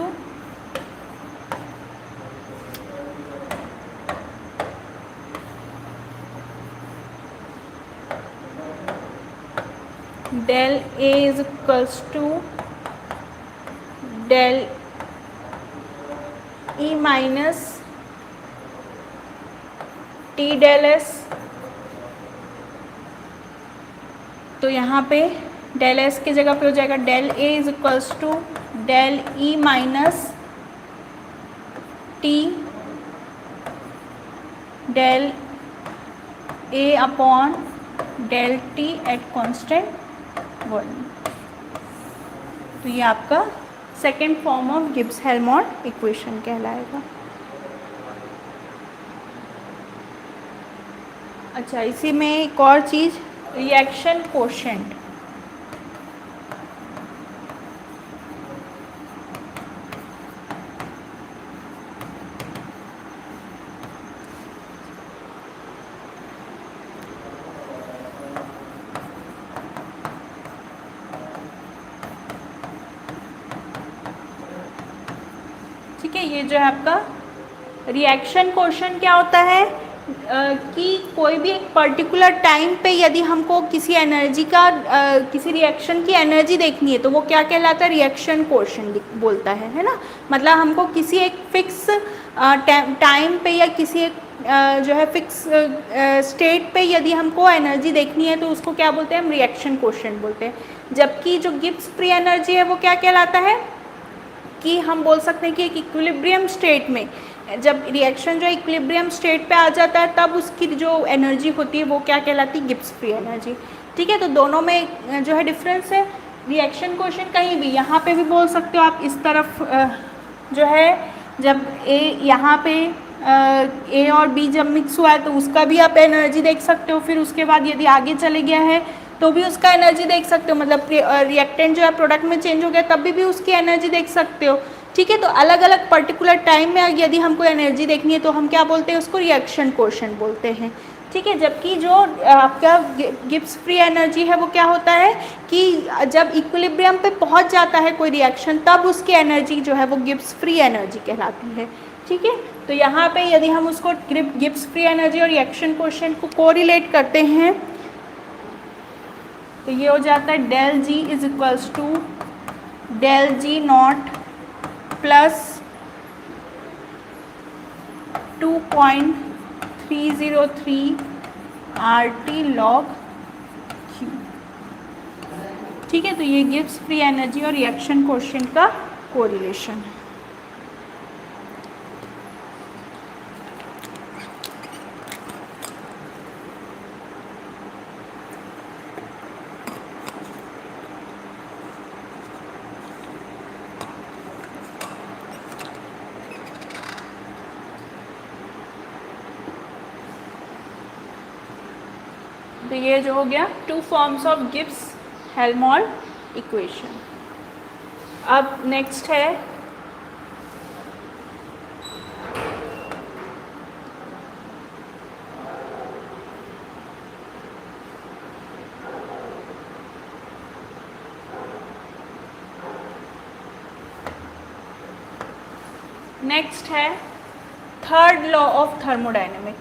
del A is equals to del E minus T del S. तो यहाँ पे डेल एस की जगह पे हो जाएगा del A is equals to del E minus T del A upon del T at constant volume. तो ये आपका second form of Gibbs Helmholtz equation कहलाएगा। अच्छा, इसी में एक और चीज़, रिएक्शन कोशेंट। ठीक है, ये जो है आपका रिएक्शन कोशेंट क्या होता है कि कोई भी एक पर्टिकुलर टाइम पे यदि हमको किसी एनर्जी का किसी रिएक्शन की एनर्जी देखनी है तो वो क्या कहलाता है, रिएक्शन कोशेंट बोलता है ना। मतलब हमको किसी एक फिक्स टाइम पे या किसी एक जो है फिक्स स्टेट पे यदि हमको एनर्जी देखनी है तो उसको क्या बोलते हैं, हम रिएक्शन कोशेंट बोलते हैं। जबकि जो गिब्स फ्री एनर्जी है वो क्या कहलाता है कि हम बोल सकते हैं कि एक इक्विलिब्रियम स्टेट में जब रिएक्शन जो इक्विलिब्रियम स्टेट पे आ जाता है तब उसकी जो एनर्जी होती है वो क्या कहलाती है, गिब्स फ्री एनर्जी। ठीक है, तो दोनों में जो है डिफरेंस है। रिएक्शन कोशेंट कहीं भी यहाँ पे भी बोल सकते हो आप, इस तरफ जो है जब ए यहाँ पे ए और बी जब मिक्स हुआ है तो उसका भी आप एनर्जी देख सकते हो। फिर उसके बाद यदि आगे चले गया है तो भी उसका एनर्जी देख सकते हो, मतलब रिएक्टेंट जो है प्रोडक्ट में चेंज हो गया तब भी उसकी एनर्जी देख सकते हो। ठीक है, तो अलग अलग पर्टिकुलर टाइम में यदि हमको एनर्जी देखनी है तो हम क्या बोलते हैं, उसको रिएक्शन कोशेंट बोलते हैं। ठीक है, जबकि जो आपका गिब्स फ्री एनर्जी है वो क्या होता है कि जब इक्विलिब्रियम पे पहुंच जाता है कोई रिएक्शन तब उसकी एनर्जी जो है वो गिब्स फ्री एनर्जी कहलाती है। ठीक है, तो यहाँ पे यदि हम उसको गिब्स फ्री एनर्जी और रिएक्शन कोशेंट को कोरिलेट करते हैं तो ये हो जाता है del G is equals to del G not plus 2.303 RT log Q। ठीक है, तो ये गिब्स फ्री एनर्जी और रिएक्शन कोशेंट का कोरिलेशन है। तो ये जो हो गया two forms of Gibbs Helmholtz equation. अब नेक्स्ट है थर्ड लॉ ऑफ थर्मोडायनेमिक्स।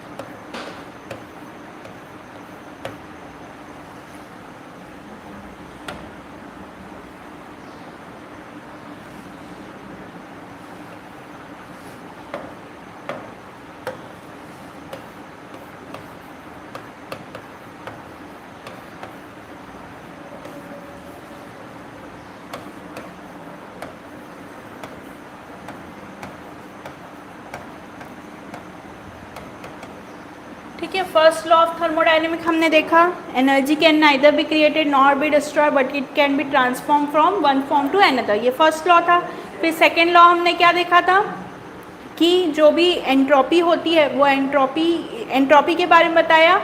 ठीक है, फर्स्ट लॉ ऑफ थर्मोडाइनमिक हमने देखा, energy can neither be created nor be destroy but it can be transform from one form to another, ये first law था। फिर second law हमने क्या देखा था कि जो भी एंट्रोपी होती है वो एंट्रोपी के बारे में बताया,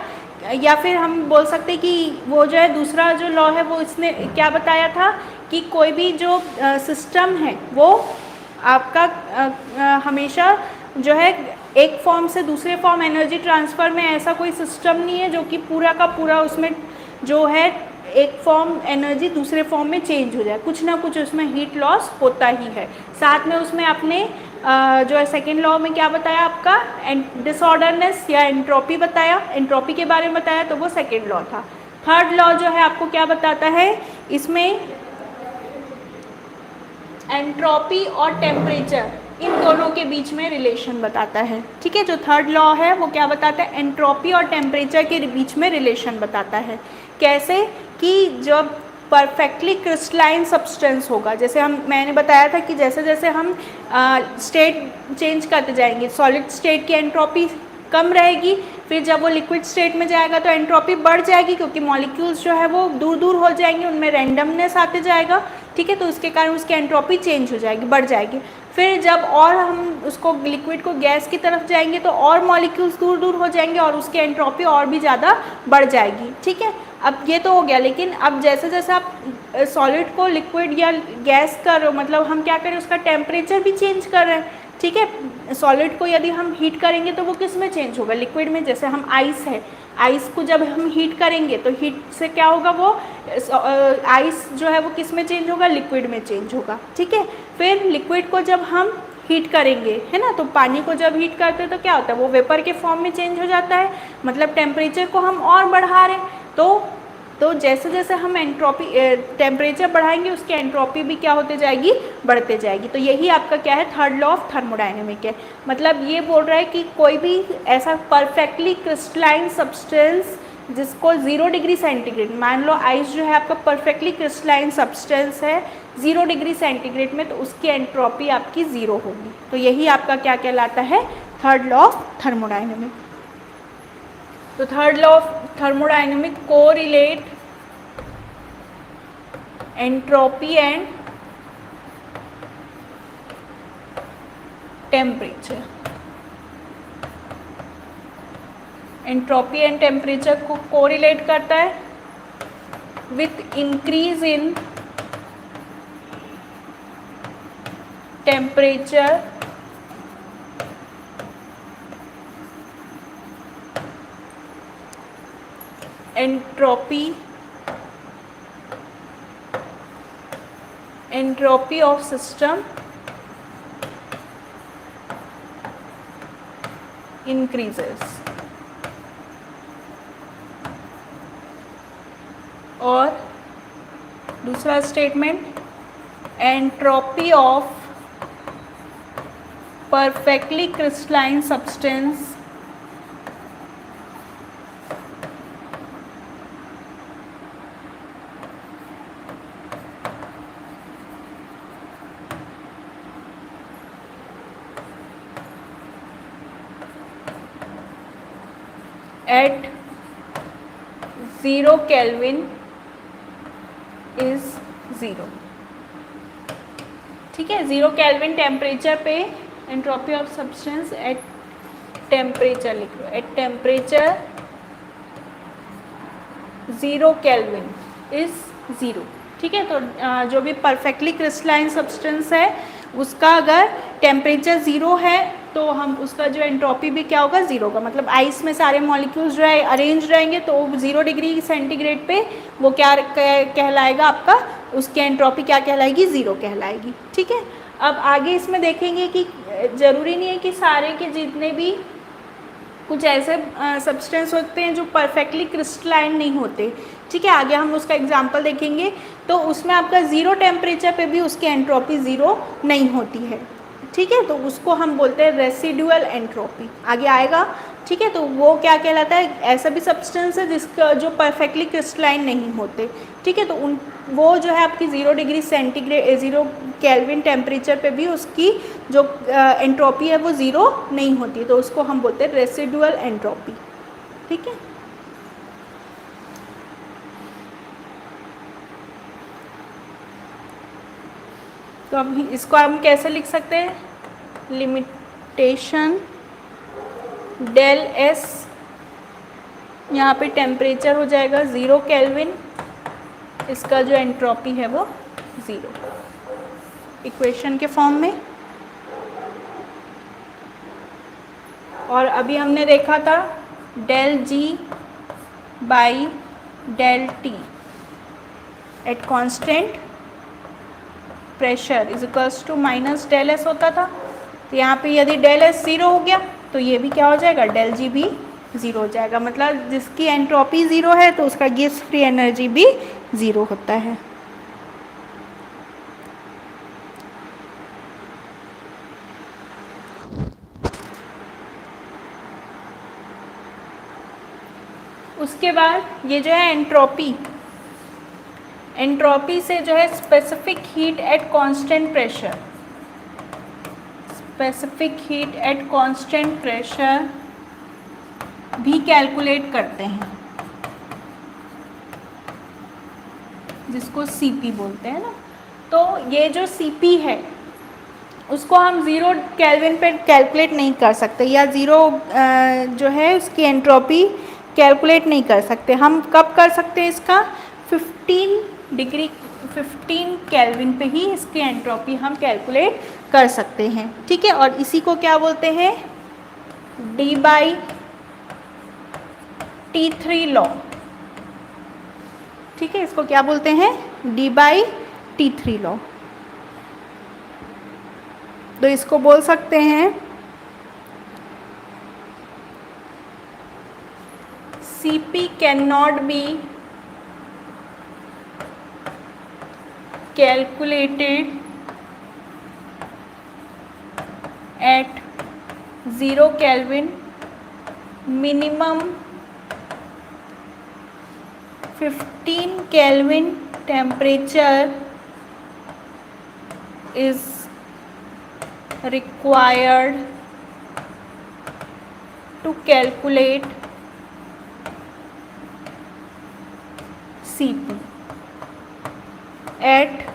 या फिर हम बोल सकते हैं कि वो जो है दूसरा जो लॉ है वो इसने क्या बताया था कि कोई भी जो सिस्टम है वो आपका हमेशा जो है एक फॉर्म से दूसरे फॉर्म एनर्जी ट्रांसफ़र में ऐसा कोई सिस्टम नहीं है जो कि पूरा का पूरा उसमें जो है एक फॉर्म एनर्जी दूसरे फॉर्म में चेंज हो जाए, कुछ ना कुछ उसमें हीट लॉस होता ही है। साथ में उसमें अपने जो है सेकेंड लॉ में क्या बताया आपका डिसऑर्डरनेस या एंट्रोपी बताया, एंट्रोपी के बारे में बताया, तो वो सेकेंड लॉ था। थर्ड लॉ जो है आपको क्या बताता है, इसमें एंट्रोपी और टेम्परेचर इन दोनों के बीच में रिलेशन बताता है। ठीक है, जो थर्ड लॉ है वो क्या बताता है, एंट्रोपी और टेम्परेचर के बीच में रिलेशन बताता है। कैसे कि जब परफेक्टली क्रिस्टलाइन सब्सटेंस होगा, जैसे मैंने बताया था कि जैसे जैसे हम स्टेट चेंज करते जाएंगे, सॉलिड स्टेट की एंट्रोपी कम रहेगी, फिर जब वो लिक्विड स्टेट में जाएगा तो एंट्रोपी बढ़ जाएगी क्योंकि मॉलिक्यूल्स जो है वो दूर दूर हो जाएंगे, उनमें रैंडमनेस आते जाएगा। ठीक है, तो उसके कारण उसकी एंट्रोपी चेंज हो जाएगी, बढ़ जाएगी। फिर जब और हम उसको लिक्विड को गैस की तरफ जाएंगे तो और मॉलिक्यूल्स दूर दूर हो जाएंगे और उसकी एंट्रोपी और भी ज़्यादा बढ़ जाएगी। ठीक है, अब ये तो हो गया, लेकिन अब जैसे जैसे आप सॉलिड को लिक्विड या गैस कर रहे हो, मतलब हम क्या करें, उसका टेम्परेचर भी चेंज कर रहे हैं। ठीक है, सॉलिड को यदि हम हीट करेंगे तो वो किस में चेंज होगा, लिक्विड में। जैसे हम आइस है, आइस को जब हम हीट करेंगे तो हीट से क्या होगा, वो आइस जो है वो किस में चेंज होगा, लिक्विड में चेंज होगा। ठीक है, फिर लिक्विड को जब हम हीट करेंगे, है ना, तो पानी को जब हीट करते हैं तो क्या होता है, वो वेपर के फॉर्म में चेंज हो जाता है, मतलब टेम्परेचर को हम और बढ़ा रहे हैं। तो जैसे जैसे हम एंट्रोपी टेम्परेचर बढ़ाएंगे उसकी एंट्रोपी भी क्या होते जाएगी, बढ़ते जाएगी। तो यही आपका क्या है, थर्ड लॉ ऑफ थर्मोडायनेमिक है। मतलब ये बोल रहा है कि कोई भी ऐसा परफेक्टली क्रिस्टलाइन सब्सटेंस जिसको 0 डिग्री सेंटीग्रेड, मान लो आइस जो है आपका परफेक्टली क्रिस्टलाइन सब्सटेंस है 0 डिग्री सेंटीग्रेड में, तो उसकी एंट्रोपी आपकी 0 होगी। तो यही आपका क्या कहलाता है, थर्ड लॉ ऑफ थर्मोडायनेमिक। तो third law of thermodynamic correlate entropy and temperature. Entropy and temperature को कोरिलेट करता है with increase in temperature entropy of system increases। और दूसरा statement, entropy of perfectly crystalline substance at 0 Kelvin is 0। ठीक है, 0 kelvin temperature पे entropy of substance at temperature लिख लो, at temperature 0 kelvin is 0। ठीक है, तो जो भी परफेक्टली क्रिस्टलाइन सब्सटेंस है उसका अगर टेम्परेचर 0 है तो हम उसका जो एंट्रोपी भी क्या होगा, 0 होगा। मतलब आइस में सारे मॉलिक्यूल्स जो है अरेंज रहेंगे तो 0 डिग्री सेंटीग्रेड पे वो क्या कहलाएगा आपका, उसकी एंट्रोपी क्या कहलाएगी, 0 कहलाएगी। ठीक है, अब आगे इसमें देखेंगे कि ज़रूरी नहीं है कि सारे के जितने भी कुछ ऐसे सब्सटेंस होते हैं जो परफेक्टली क्रिस्टलाइन नहीं होते। ठीक है, आगे हम उसका एग्जांपल देखेंगे तो उसमें आपका 0 टेम्परेचर पे भी उसकी एंट्रोपी 0 नहीं होती है। ठीक है, तो उसको हम बोलते हैं रेसिडुअल एंट्रोपी, आगे आएगा। ठीक है, तो वो क्या कहलाता है, ऐसा भी सब्सटेंस है जिसका जो परफेक्टली क्रिस्टलाइन नहीं होते। ठीक है, तो वो जो है आपकी 0 डिग्री सेंटीग्रेड 0 केल्विन टेम्परेचर पे भी उसकी जो एंट्रोपी है वो 0 नहीं होती, तो उसको हम बोलते हैं रेसिडुअल एंट्रोपी। ठीक है। तो अब इसको हम कैसे लिख सकते हैं, लिमिटेशन डेल एस, यहाँ पे टेम्परेचर हो जाएगा 0 केल्विन, इसका जो एंट्रोपी है वो 0, इक्वेशन के फॉर्म में। और अभी हमने देखा था del G by del T at constant pressure is equals to minus del S होता था। तो यहाँ पे यदि डेल एस 0 हो गया तो ये भी क्या हो जाएगा, डेल जी भी 0 हो जाएगा। मतलब जिसकी एंट्रोपी 0 है तो उसका गैस फ्री एनर्जी भी 0 होता है। उसके बाद ये जो है एंट्रोपी, एंट्रोपी से जो है specific heat at constant pressure, specific heat at constant pressure भी कैलकुलेट करते हैं, जिसको सीपी बोलते हैं ना। तो ये जो सीपी है उसको हम 0 केल्विन पे कैलकुलेट नहीं कर सकते, या 0 जो है उसकी एंट्रोपी कैलकुलेट नहीं कर सकते। हम कब कर सकते हैं इसका, 15 केल्विन पे ही इसकी एंट्रोपी हम कैलकुलेट कर सकते हैं, ठीक है। और इसी को क्या बोलते हैं, डी बाई T3 लॉ, ठीक है। इसको क्या बोलते हैं, डी बाई T3 लॉ। तो इसको बोल सकते हैं CP cannot be calculated at 0 Kelvin, minimum 15 Kelvin temperature is required to calculate CP. At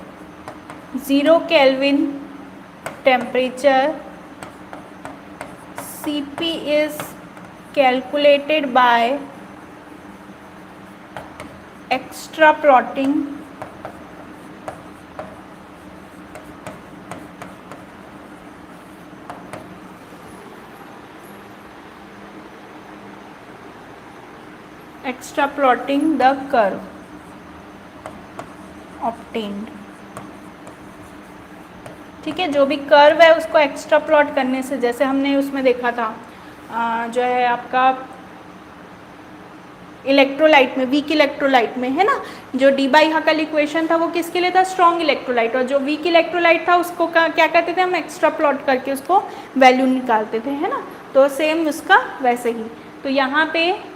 0 Kelvin temperature, CP is calculated by extraplotting the curve obtained, ठीक है। जो भी कर्व है उसको एक्स्ट्रा प्लॉट करने से, जैसे हमने उसमें देखा था जो है आपका इलेक्ट्रोलाइट में, वीक इलेक्ट्रोलाइट में, है ना, जो डी बाई हकल इक्वेशन था वो किसके लिए था, स्ट्रॉन्ग इलेक्ट्रोलाइट। और जो वीक इलेक्ट्रोलाइट था उसको क्या करते थे हम, एक्स्ट्रा प्लॉट करके उसको वैल्यू निकालते थे, है ना। तो सेम उसका वैसे ही। तो यहाँ पे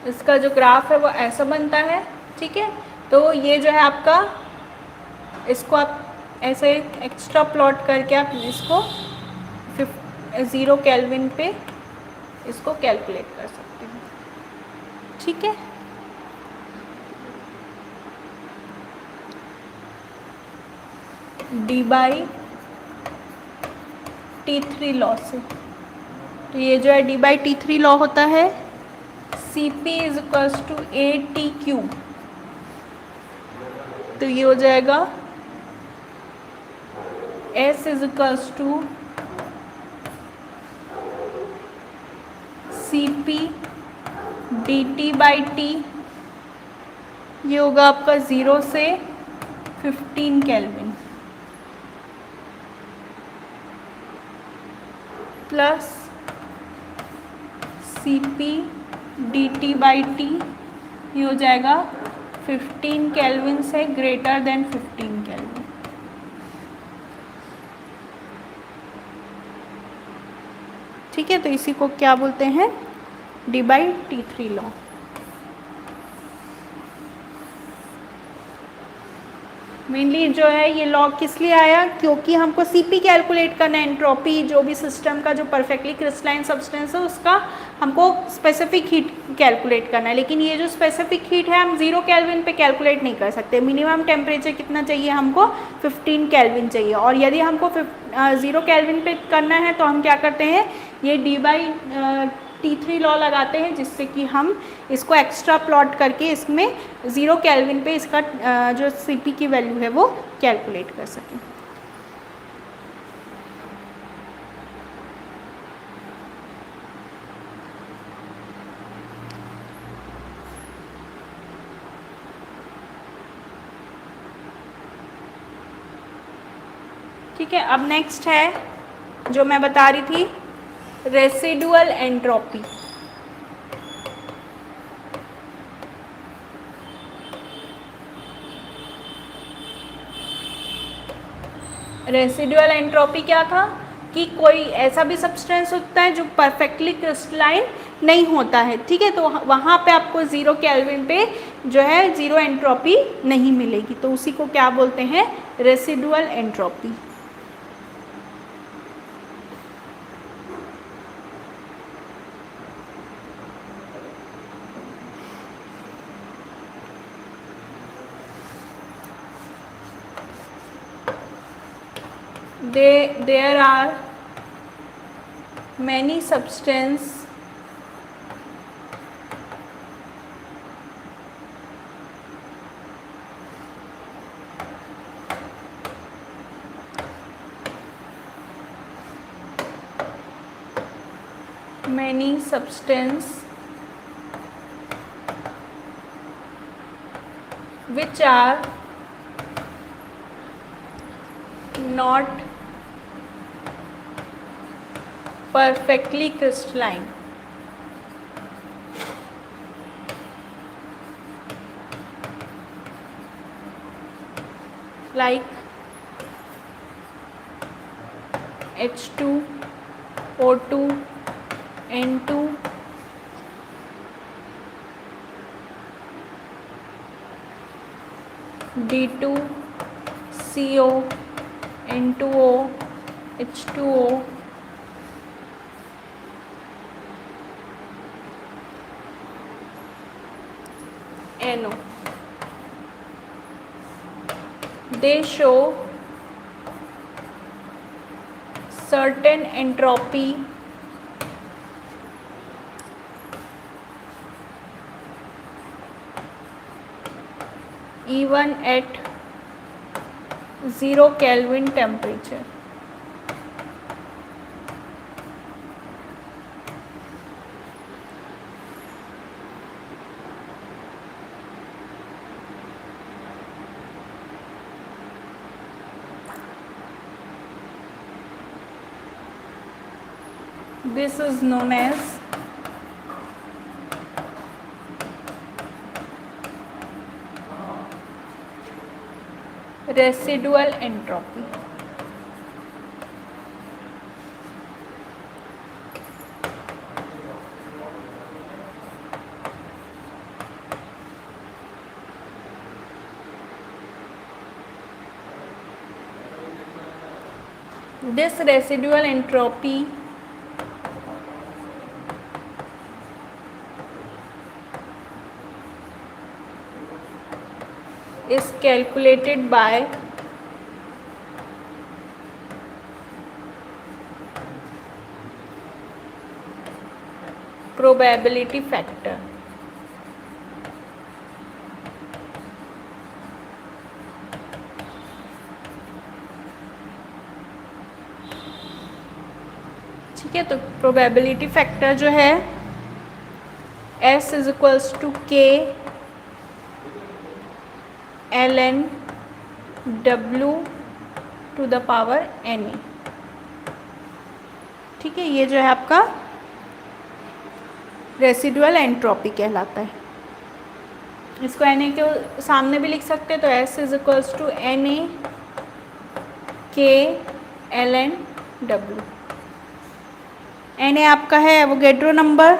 इसका जो ग्राफ है वो ऐसा बनता है, ठीक है। तो ये जो है आपका, इसको आप ऐसे एक्स्ट्रा प्लॉट करके आप इसको 0 केल्विन पे इसको कैलकुलेट कर सकते हैं, ठीक है। डी बाई T3 लॉ से, तो ये जो है डी बाई T3 लॉ होता है, CP is equals to AT3। तो ये हो जाएगा S is equals to CP DT by T, ये होगा आपका 0 से 15 kelvin, plus CP dt by T, ये हो जाएगा 15 केल्विन से ग्रेटर देन 15 केल्विन। ठीक है, तो इसी को क्या बोलते हैं, D/T3 लॉ। मेनली जो है ये लॉ किस लिए आया, क्योंकि हमको Cp कैलकुलेट करना है, एंट्रोपी जो भी सिस्टम का जो परफेक्टली क्रिस्टलाइन सब्सटेंस है उसका हमको स्पेसिफिक हीट कैलकुलेट करना है। लेकिन ये जो स्पेसिफिक हीट है हम 0 केल्विन पे कैलकुलेट नहीं कर सकते। मिनिमम टेम्परेचर कितना चाहिए हमको, 15 केल्विन चाहिए। और यदि हमको 0 केल्विन पे करना है तो हम क्या करते हैं, ये D/T3 लॉ लगाते हैं, जिससे कि हम इसको एक्स्ट्रा प्लॉट करके इसमें 0 केल्विन पे इसका जो Cp की वैल्यू है वो कैलकुलेट कर सकें। ठीक है, अब नेक्स्ट है जो मैं बता रही थी, रेसिडुअल एंट्रोपी। रेसिडुअल एंट्रोपी क्या था कि कोई ऐसा भी सब्सटेंस होता है जो परफेक्टली क्रिस्टलाइन नहीं होता है। ठीक है, तो वहाँ पे आपको 0 केल्विन पे जो है 0 एंट्रोपी नहीं मिलेगी, तो उसी को क्या बोलते हैं, residual entropy. There are many substances which are not perfectly crystalline. Like H2, O2, N2, D2, CO, N2O, H2O, NO. They show certain entropy even at 0 Kelvin temperature. This is known as residual entropy. This residual entropy is calculated by probability factor. ठीक है, तो probability factor जो है S is equals to K ln W to the power Na। ठीक है, ये जो है आपका रेसिडुअल एंट्रोपी कहलाता है। इसको Na के सामने भी लिख सकते हैं, तो S is equals to Na K ln W। Na आपका है एवोगैड्रो नंबर,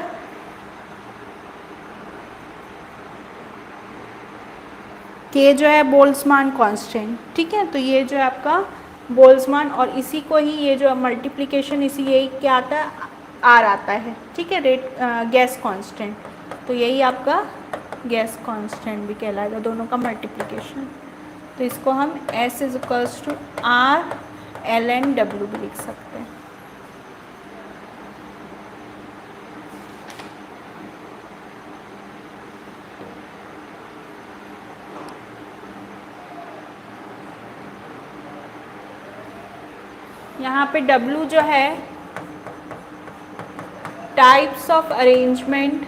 K जो है बोल्ट्जमान कांस्टेंट। ठीक है, तो ये जो है आपका बोल्ट्जमान, और इसी को ही ये जो मल्टीप्लिकेशन इसी यही क्या आता है, R आता है। ठीक है, रेट गैस कांस्टेंट, तो यही आपका गैस कांस्टेंट भी कहलाएगा, दोनों का मल्टीप्लिकेशन। तो इसको हम S is equals to R(ln)W भी लिख सकते हैं। यहाँ पे W जो है types of arrangement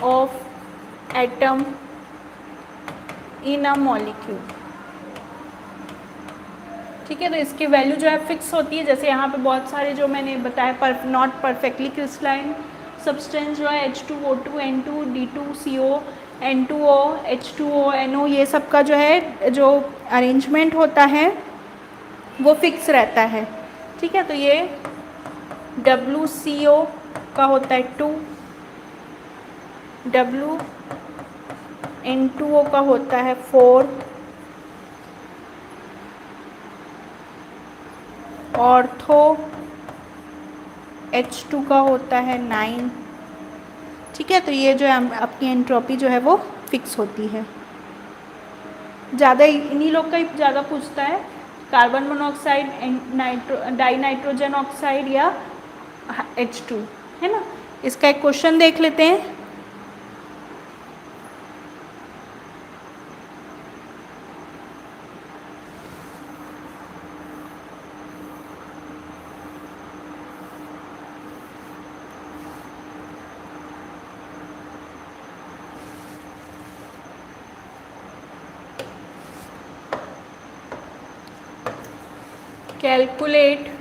of atom in a molecule. ठीक है, तो इसकी वैल्यू जो है फिक्स होती है, जैसे यहाँ पे बहुत सारे जो मैंने बताया नॉट परफेक्टली क्रिस्टलाइन सब्सटेंस जो है H2O2 N2 D2CO N2O H2O NO, ये सब का जो है जो अरेंजमेंट होता है वो फिक्स रहता है। ठीक है, तो ये WCO का होता है 2, WN2O का होता है 4, ऑर्थो H2 का होता है 9। ठीक है, तो ये जो है आपकी एंट्रोपी जो है वो फिक्स होती है। ज़्यादा इन्हीं लोग का ही ज़्यादा पूछता है, carbon monoxide, die nitrogen oxide या H2, है ना। इसका एक क्वेश्चन देख लेते हैं। Calculate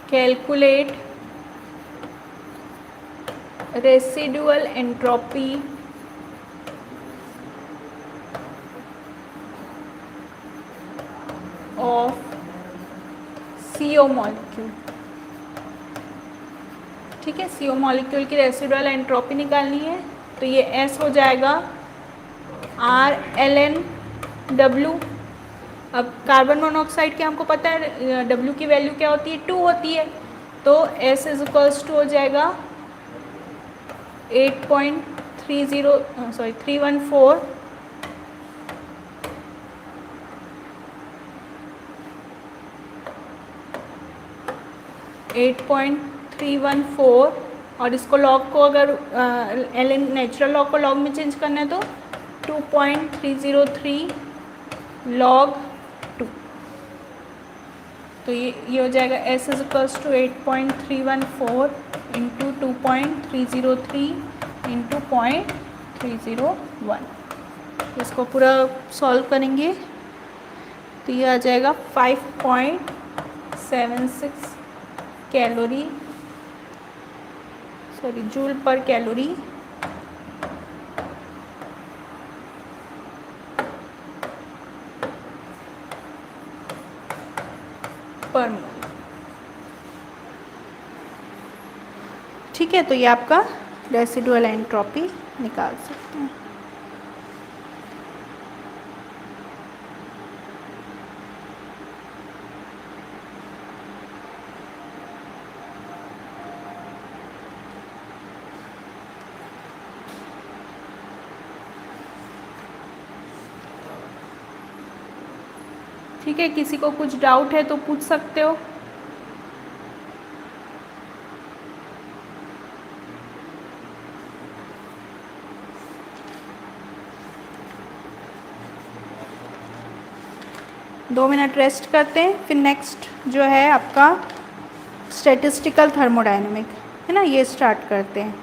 calculate residual entropy of CO molecule. ठीक है, CO मॉलिक्यूल की रेसिडुअल एंट्रोपी निकालनी है, तो ये S हो जाएगा R(ln)W। अब कार्बन मोनोऑक्साइड की हमको पता है W की वैल्यू क्या होती है, 2 होती है, तो S इज इक्वल्स टू हो जाएगा 314 8.314, और इसको लॉग को अगर ln नेचुरल लॉग को लॉग में चेंज करना है तो 2.303 log 2। तो ये हो जाएगा S is equals to 8.314 into 2.303 into 0.301। इसको पूरा सॉल्व करेंगे तो ये आ जाएगा 5.76 कैलोरी, सॉरी जूल पर कैलोरी पर मोल। ठीक है, तो ये आपका रेसिडुअल एंट्रोपी निकाल सकते हैं। ठीक है, किसी को कुछ डाउट है तो पूछ सकते हो। 2 मिनट रेस्ट करते हैं, फिर नेक्स्ट जो है आपका स्टैटिस्टिकल थर्मोडायनेमिक है ना, ये स्टार्ट करते हैं।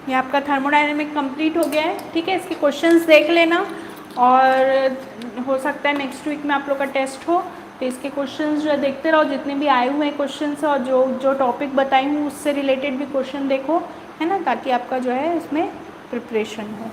ये आपका थर्मोडायनेमिक कंप्लीट हो गया है। ठीक है, इसके क्वेश्चंस देख लेना और हो सकता है नेक्स्ट वीक में आप लोग का टेस्ट हो, तो इसके क्वेश्चंस जो है देखते रहो, जितने भी आए हुए हैं क्वेश्चंस और जो जो टॉपिक बताई हूँ उससे रिलेटेड भी क्वेश्चन देखो, है ना, ताकि आपका जो है इसमें प्रिपरेशन हो।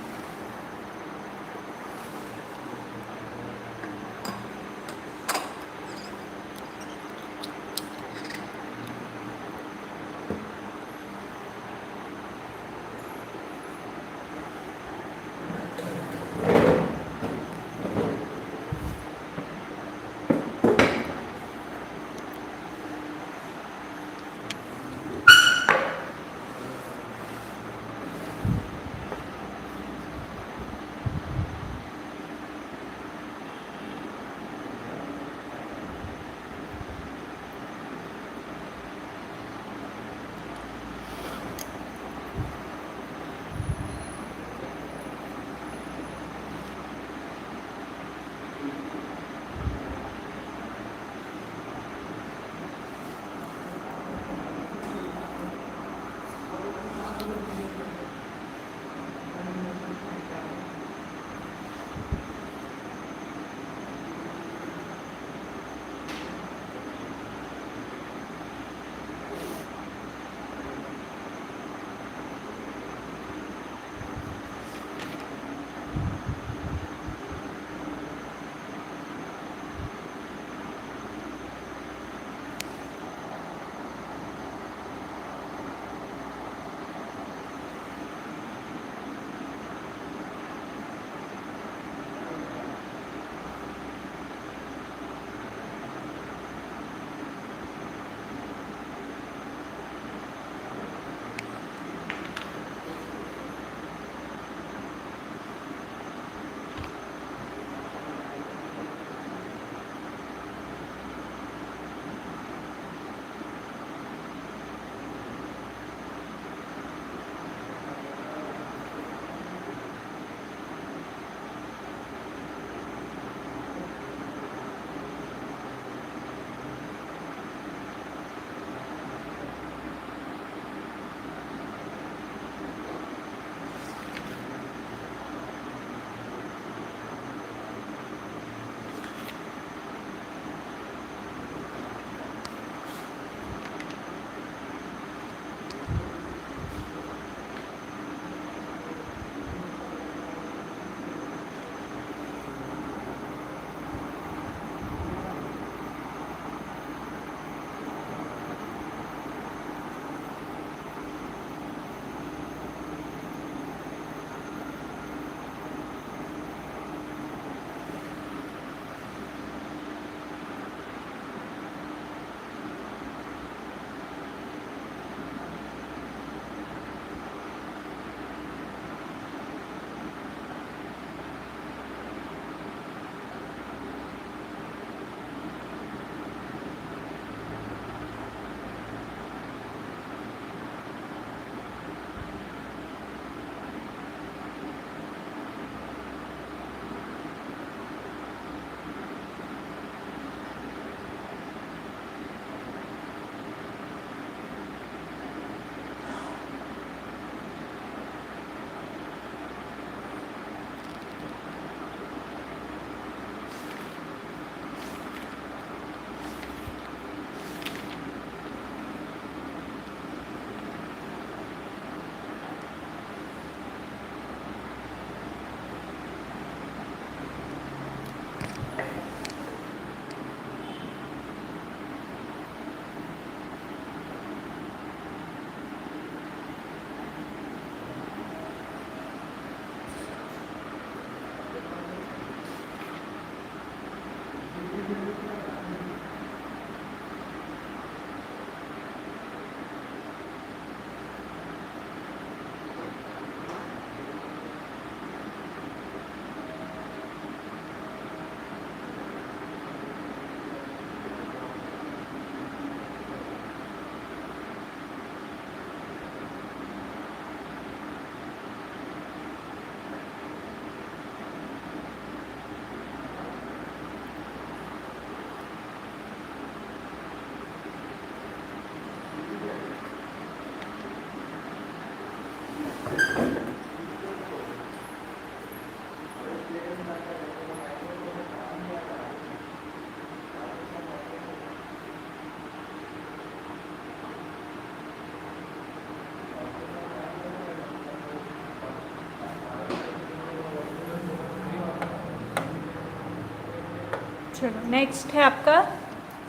चलो नेक्स्ट है आपका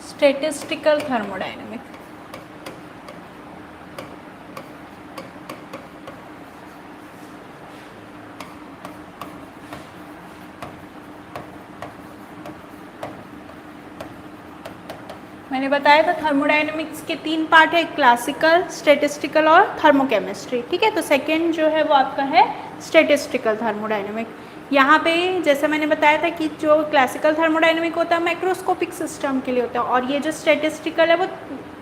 स्टैटिस्टिकल थर्मोडायनेमिक। मैंने बताया था थर्मोडायनेमिक्स के 3 पार्ट है, क्लासिकल, स्टैटिस्टिकल और थर्मोकेमिस्ट्री। ठीक है, तो सेकेंड जो है वो आपका है स्टैटिस्टिकल थर्मोडायनेमिक। यहाँ पे जैसे मैंने बताया था कि जो क्लासिकल थर्मोडायनेमिक होता है मैक्रोस्कोपिक सिस्टम के लिए होता है, और ये जो स्टैटिस्टिकल है वो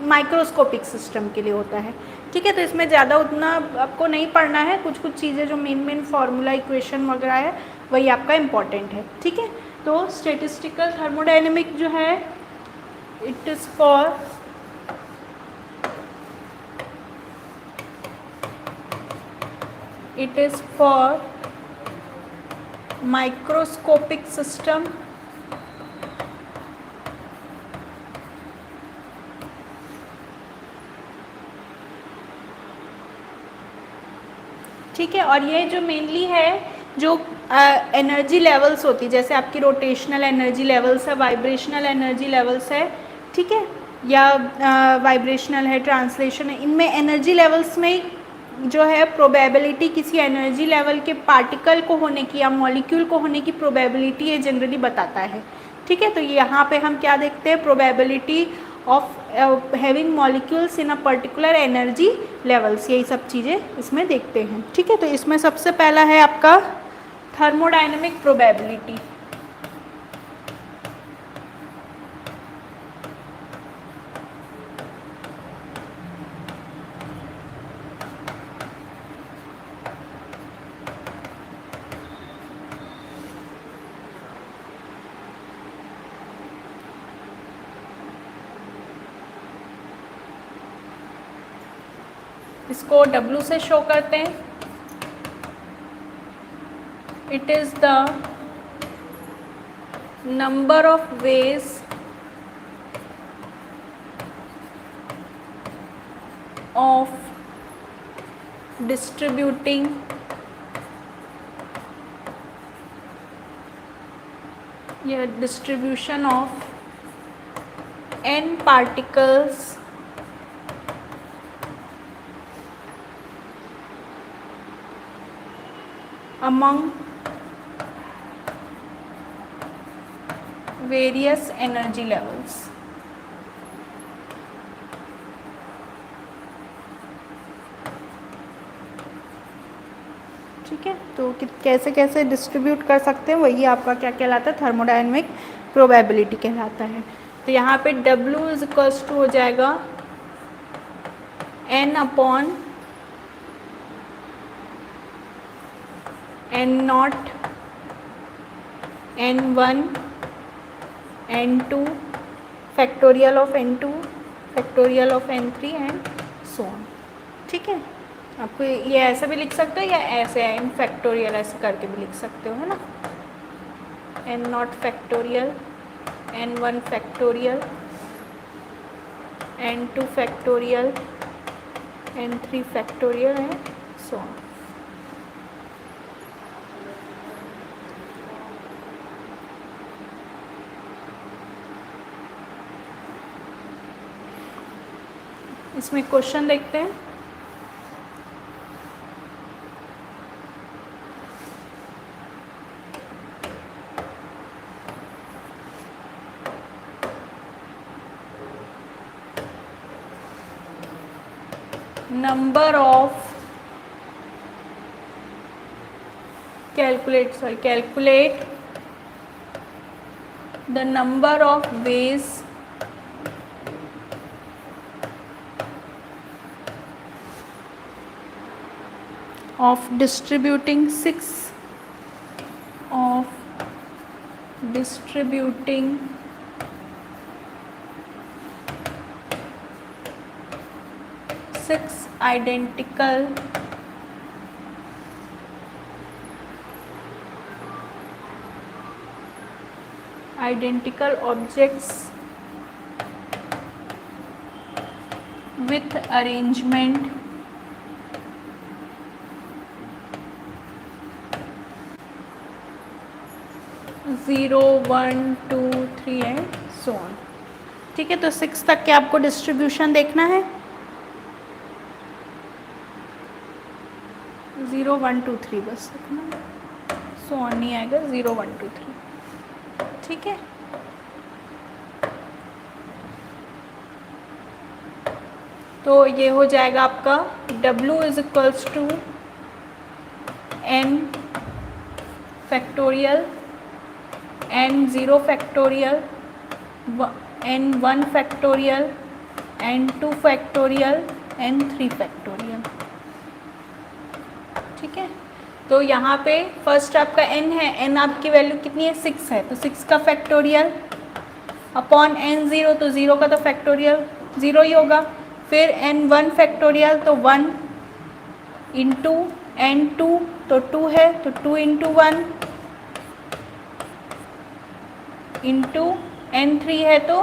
माइक्रोस्कोपिक सिस्टम के लिए होता है। ठीक है, तो इसमें ज़्यादा उतना आपको नहीं पढ़ना है, कुछ कुछ चीज़ें जो मेन फार्मूला इक्वेशन वगैरह है वही आपका इम्पॉर्टेंट है। ठीक है, तो स्टैटिस्टिकल थर्मोडायनेमिक जो है it is for microscopic system ठीक है, और ये जो मेनली है जो एनर्जी लेवल्स होती है, जैसे आपकी रोटेशनल एनर्जी लेवल्स है, वाइब्रेशनल एनर्जी लेवल्स है, ठीक है, या वाइब्रेशनल है, ट्रांसलेशन है, इनमें एनर्जी लेवल्स में जो है प्रोबेबिलिटी किसी एनर्जी लेवल के पार्टिकल को होने की या मॉलिक्यूल को होने की प्रोबेबिलिटी ये जनरली बताता है। ठीक है, तो यहाँ पे हम क्या देखते हैं, probability of having molecules in a particular energy levels, यही सब चीज़ें इसमें देखते हैं। ठीक है, तो इसमें सबसे पहला है आपका थर्मोडायनेमिक प्रोबेबिलिटी। इसको W से शो करते हैं। It is the number of ways of distributing या distribution of n particles among various energy levels। ठीक है, तो कैसे कैसे डिस्ट्रीब्यूट कर सकते हैं वही आपका क्या कहलाता है, थर्मोडायनेमिक प्रोबेबिलिटी कहलाता है। तो यहाँ पे W इज इक्वल्स टू हो जाएगा N upon N0 N1 N2 factorial of N2 factorial of N3 and so on. ठीक है, आपको ये ऐसे भी लिख सकते हो या ऐसे N फैक्टोरियल ऐसे करके भी लिख सकते हो, है ना। N0 factorial, N1 factorial, N2 factorial, N3 factorial and so on. इसमें क्वेश्चन देखते हैं। Number of calculate the number of veg of distributing 6 identical objects with arrangement zero, 1, 2, 3 and so on. ठीक है, तो 6 तक के आपको डिस्ट्रीब्यूशन देखना है। 0 1 2 3 बस देखना, सो ऑन नहीं आएगा, 0 1 2 3। ठीक है, तो ये हो जाएगा आपका W is equals to n factorial, n0 factorial, n1 factorial, n2 factorial, n3 factorial. ठीक है, तो यहाँ पे फर्स्ट आपका n है, n आपकी वैल्यू कितनी है 6 है, तो 6 का फैक्टोरियल अपॉन n0, तो 0 का तो फैक्टोरियल 0 ही होगा। फिर n1 फैक्टोरियल तो 1 इंटू n2 तो 2 है, तो 2 इंटू 1 इंटू n3 है तो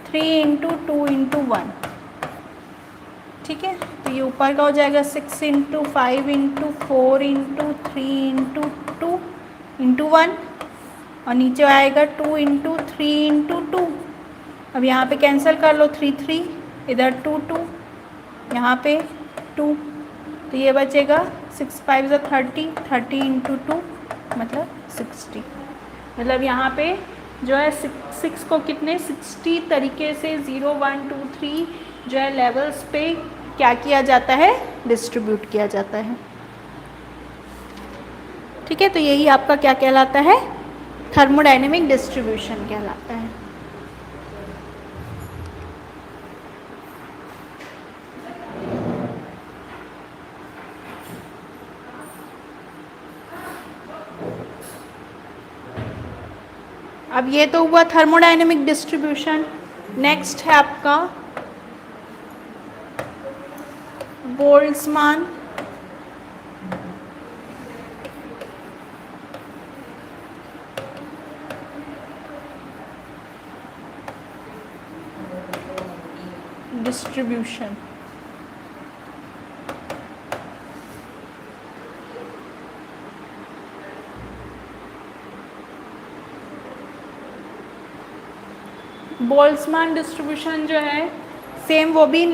3 इंटू 2 इंटू 1। ठीक है, तो ये ऊपर का हो जाएगा 6 into 5 into 4 into 3 into 2 into 1, और नीचे आएगा 2 इंटू 3 इंटू 2। अब यहाँ पे कैंसिल कर लो, 3 3, इधर 2 2, यहाँ पे 2, तो ये बचेगा 6 5 30, 30 इंटू 2 मतलब 60। मतलब यहाँ पे जो है 6 को कितने 60 तरीके से 0 1 2 3 जो है लेवल्स पे क्या किया जाता है, डिस्ट्रीब्यूट किया जाता है। ठीक है, तो यही आपका क्या कहलाता है, थर्मोडायनेमिक डिस्ट्रीब्यूशन कहलाता है। अब ये तो हुआ थर्मोडायनेमिक डिस्ट्रीब्यूशन। नेक्स्ट है आपका बोल्ट्जमान डिस्ट्रीब्यूशन। बोल्ट्जमान डिस्ट्रीब्यूशन जो है सेम वो भी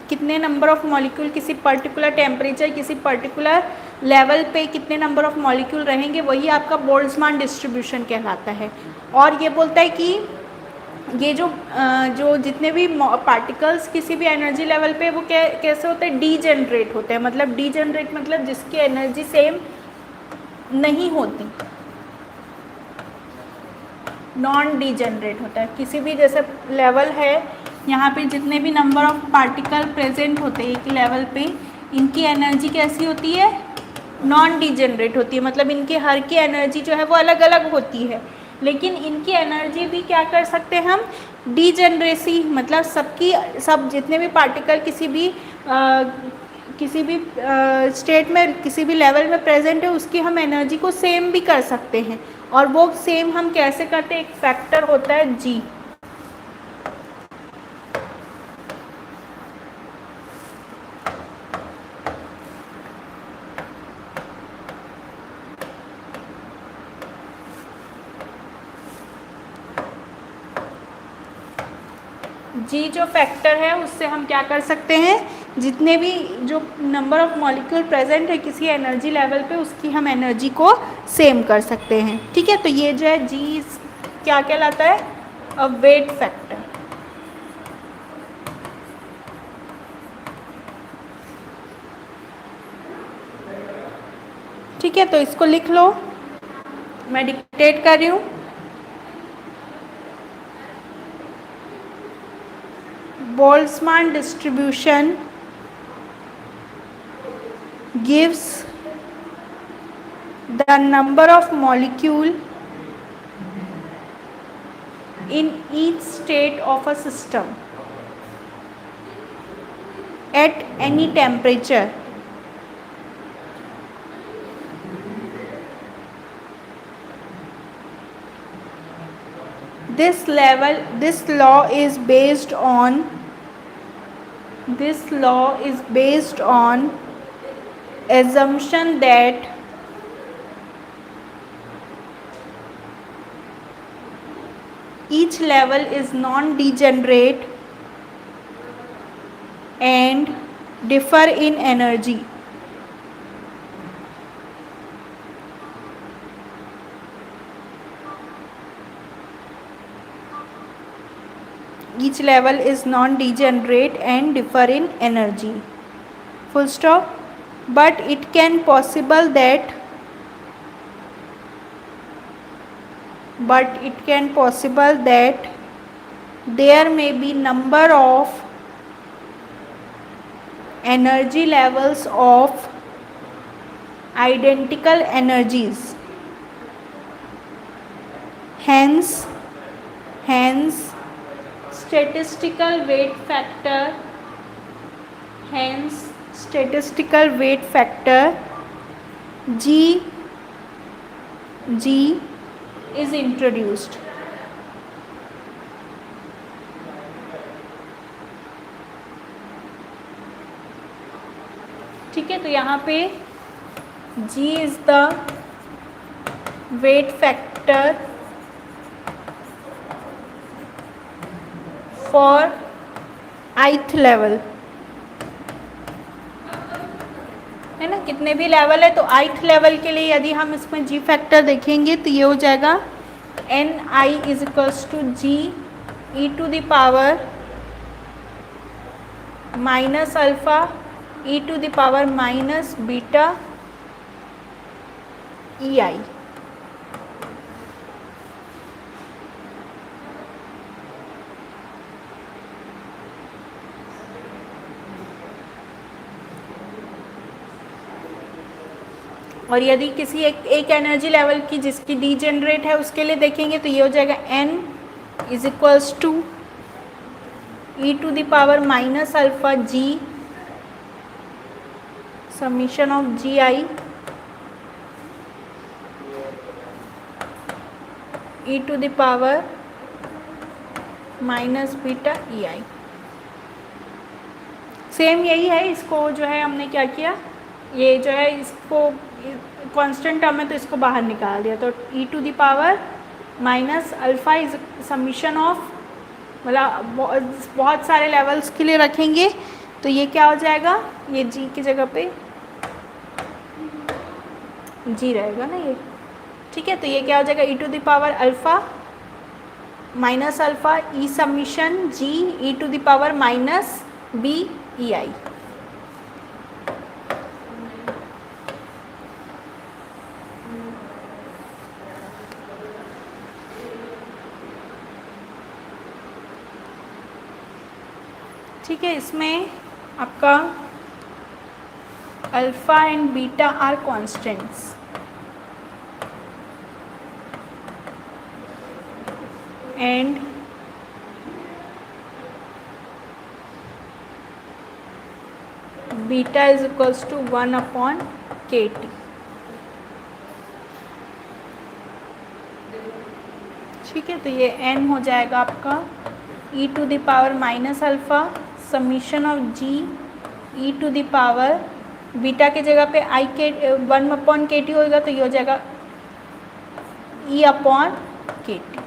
कितने नंबर ऑफ मॉलिक्यूल किसी पर्टिकुलर टेम्परेचर किसी पर्टिकुलर लेवल पे कितने नंबर ऑफ मॉलिक्यूल रहेंगे, वही आपका बोल्ट्जमान डिस्ट्रीब्यूशन कहलाता है। और ये बोलता है कि ये जो जितने भी पार्टिकल्स किसी भी एनर्जी लेवल पे वो कैसे होते हैं, डीजेनरेट होते हैं। मतलब डीजेनरेट मतलब जिसकी एनर्जी सेम नहीं होती, नॉन डीजेनरेट होता है। किसी भी जैसे लेवल है, यहाँ पे जितने भी नंबर ऑफ पार्टिकल प्रेजेंट होते हैं एक लेवल पे, इनकी एनर्जी कैसी होती है, नॉन डीजेनरेट होती है। मतलब इनकी हर की एनर्जी जो है वो अलग अलग होती है, लेकिन इनकी एनर्जी भी क्या कर सकते हैं हम, डीजेनरेसी, मतलब सब जितने भी पार्टिकल किसी भी स्टेट में किसी भी लेवल में प्रेजेंट है, उसकी हम एनर्जी को सेम भी कर सकते हैं। और वो सेम हम कैसे करते हैं, एक फैक्टर होता है जी। जी जो फैक्टर है उससे हम क्या कर सकते हैं, जितने भी जो नंबर ऑफ मॉलिक्यूल प्रेजेंट है किसी एनर्जी लेवल पे, उसकी हम एनर्जी को सेम कर सकते हैं। ठीक है, तो ये जो है जी क्या कहलाता है, अ वेट फैक्टर। ठीक है, तो इसको लिख लो, मैं डिक्टेट कर रही हूँ। Boltzmann distribution gives the number of molecule in each state of a system at any temperature. This law is based on assumption that each level is non-degenerate and differ in energy. Each level is non-degenerate and differ in energy. Full stop. But it can possible that there may be number of energy levels of identical energies. Hence statistical weight factor G is introduced. ठीक है, तो यहाँ पे G is the weight factor for ith level, है ना। कितने भी level है तो ith लेवल के लिए यदि हम इसमें G फैक्टर देखेंगे तो ये हो जाएगा Ni is equals to G e to the power minus alpha e to the power minus beta EI। और यदि किसी एक एनर्जी लेवल की जिसकी डीजेनरेट है उसके लिए देखेंगे तो ये हो जाएगा N is equals to e to the power minus alpha G summation of GI e to the power minus beta EI। Same यही है, इसको जो है हमने क्या किया, ये जो है इसको कांस्टेंट टर्म है तो इसको बाहर निकाल दिया, तो e to the power minus alpha is summation of, मतलब बहुत सारे लेवल्स के लिए रखेंगे तो ये क्या हो जाएगा, ये g की जगह पे g रहेगा ना ये, ठीक है। तो ये क्या हो जाएगा e to the power alpha minus alpha e summation g e to the power minus b EI। ठीक है, इसमें आपका alpha and beta are constants, and beta is equals to 1/kT। ठीक है, तो ये n हो जाएगा आपका e to the power minus alpha summation of g e to the power, beta की जगह पे 1/kT होगा तो ये हो जाएगा e/kT।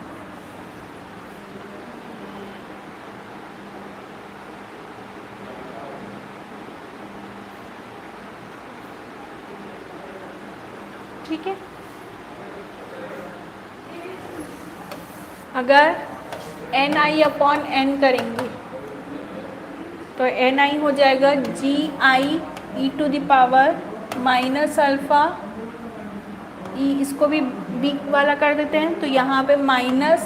ठीक है, अगर Ni/n करेंगे तो Ni हो जाएगा Gi e to the power minus alpha E, इसको भी बी वाला कर देते हैं तो यहाँ पे minus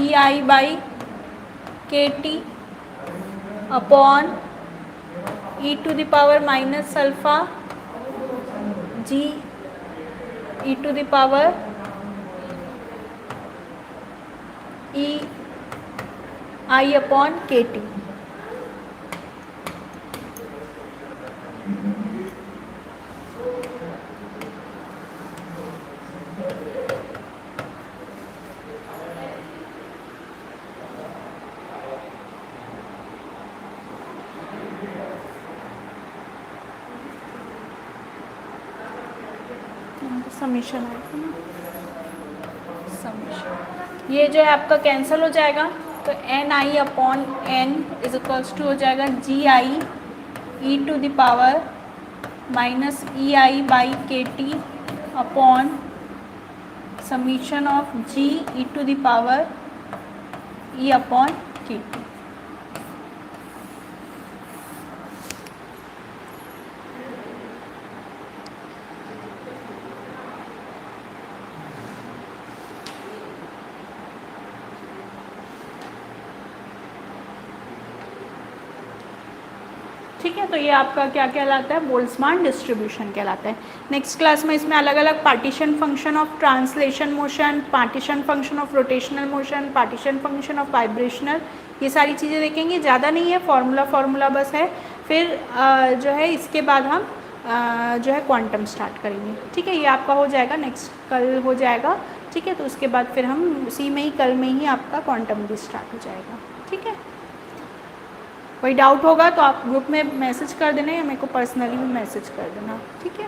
EI/kT upon e to the power minus alpha G e to the power EI/kT। Summation आएगा ना, समीशन ये जो है आपका कैंसिल हो जाएगा, तो N I upon N is equals to हो जाएगा G I E to the power minus E I by K T upon summation of G E to the power E upon K T. ठीक है, तो ये आपका क्या कहलाता है, बोल्ट्जमान डिस्ट्रीब्यूशन कहलाता है। नेक्स्ट क्लास में इसमें अलग अलग partition function of translation motion, partition function of rotational motion, partition function of vibrational, ये सारी चीज़ें देखेंगे। ज़्यादा नहीं है, फार्मूला बस है। फिर जो है इसके बाद हम जो है क्वांटम स्टार्ट करेंगे। ठीक है, ये आपका हो जाएगा नेक्स्ट कल हो जाएगा। ठीक है, तो उसके बाद फिर हम उसी में ही कल में ही आपका क्वांटम भी स्टार्ट हो जाएगा। ठीक है, कोई डाउट होगा तो आप ग्रुप में मैसेज कर देना या मेरे को पर्सनली भी मैसेज कर देना। ठीक है।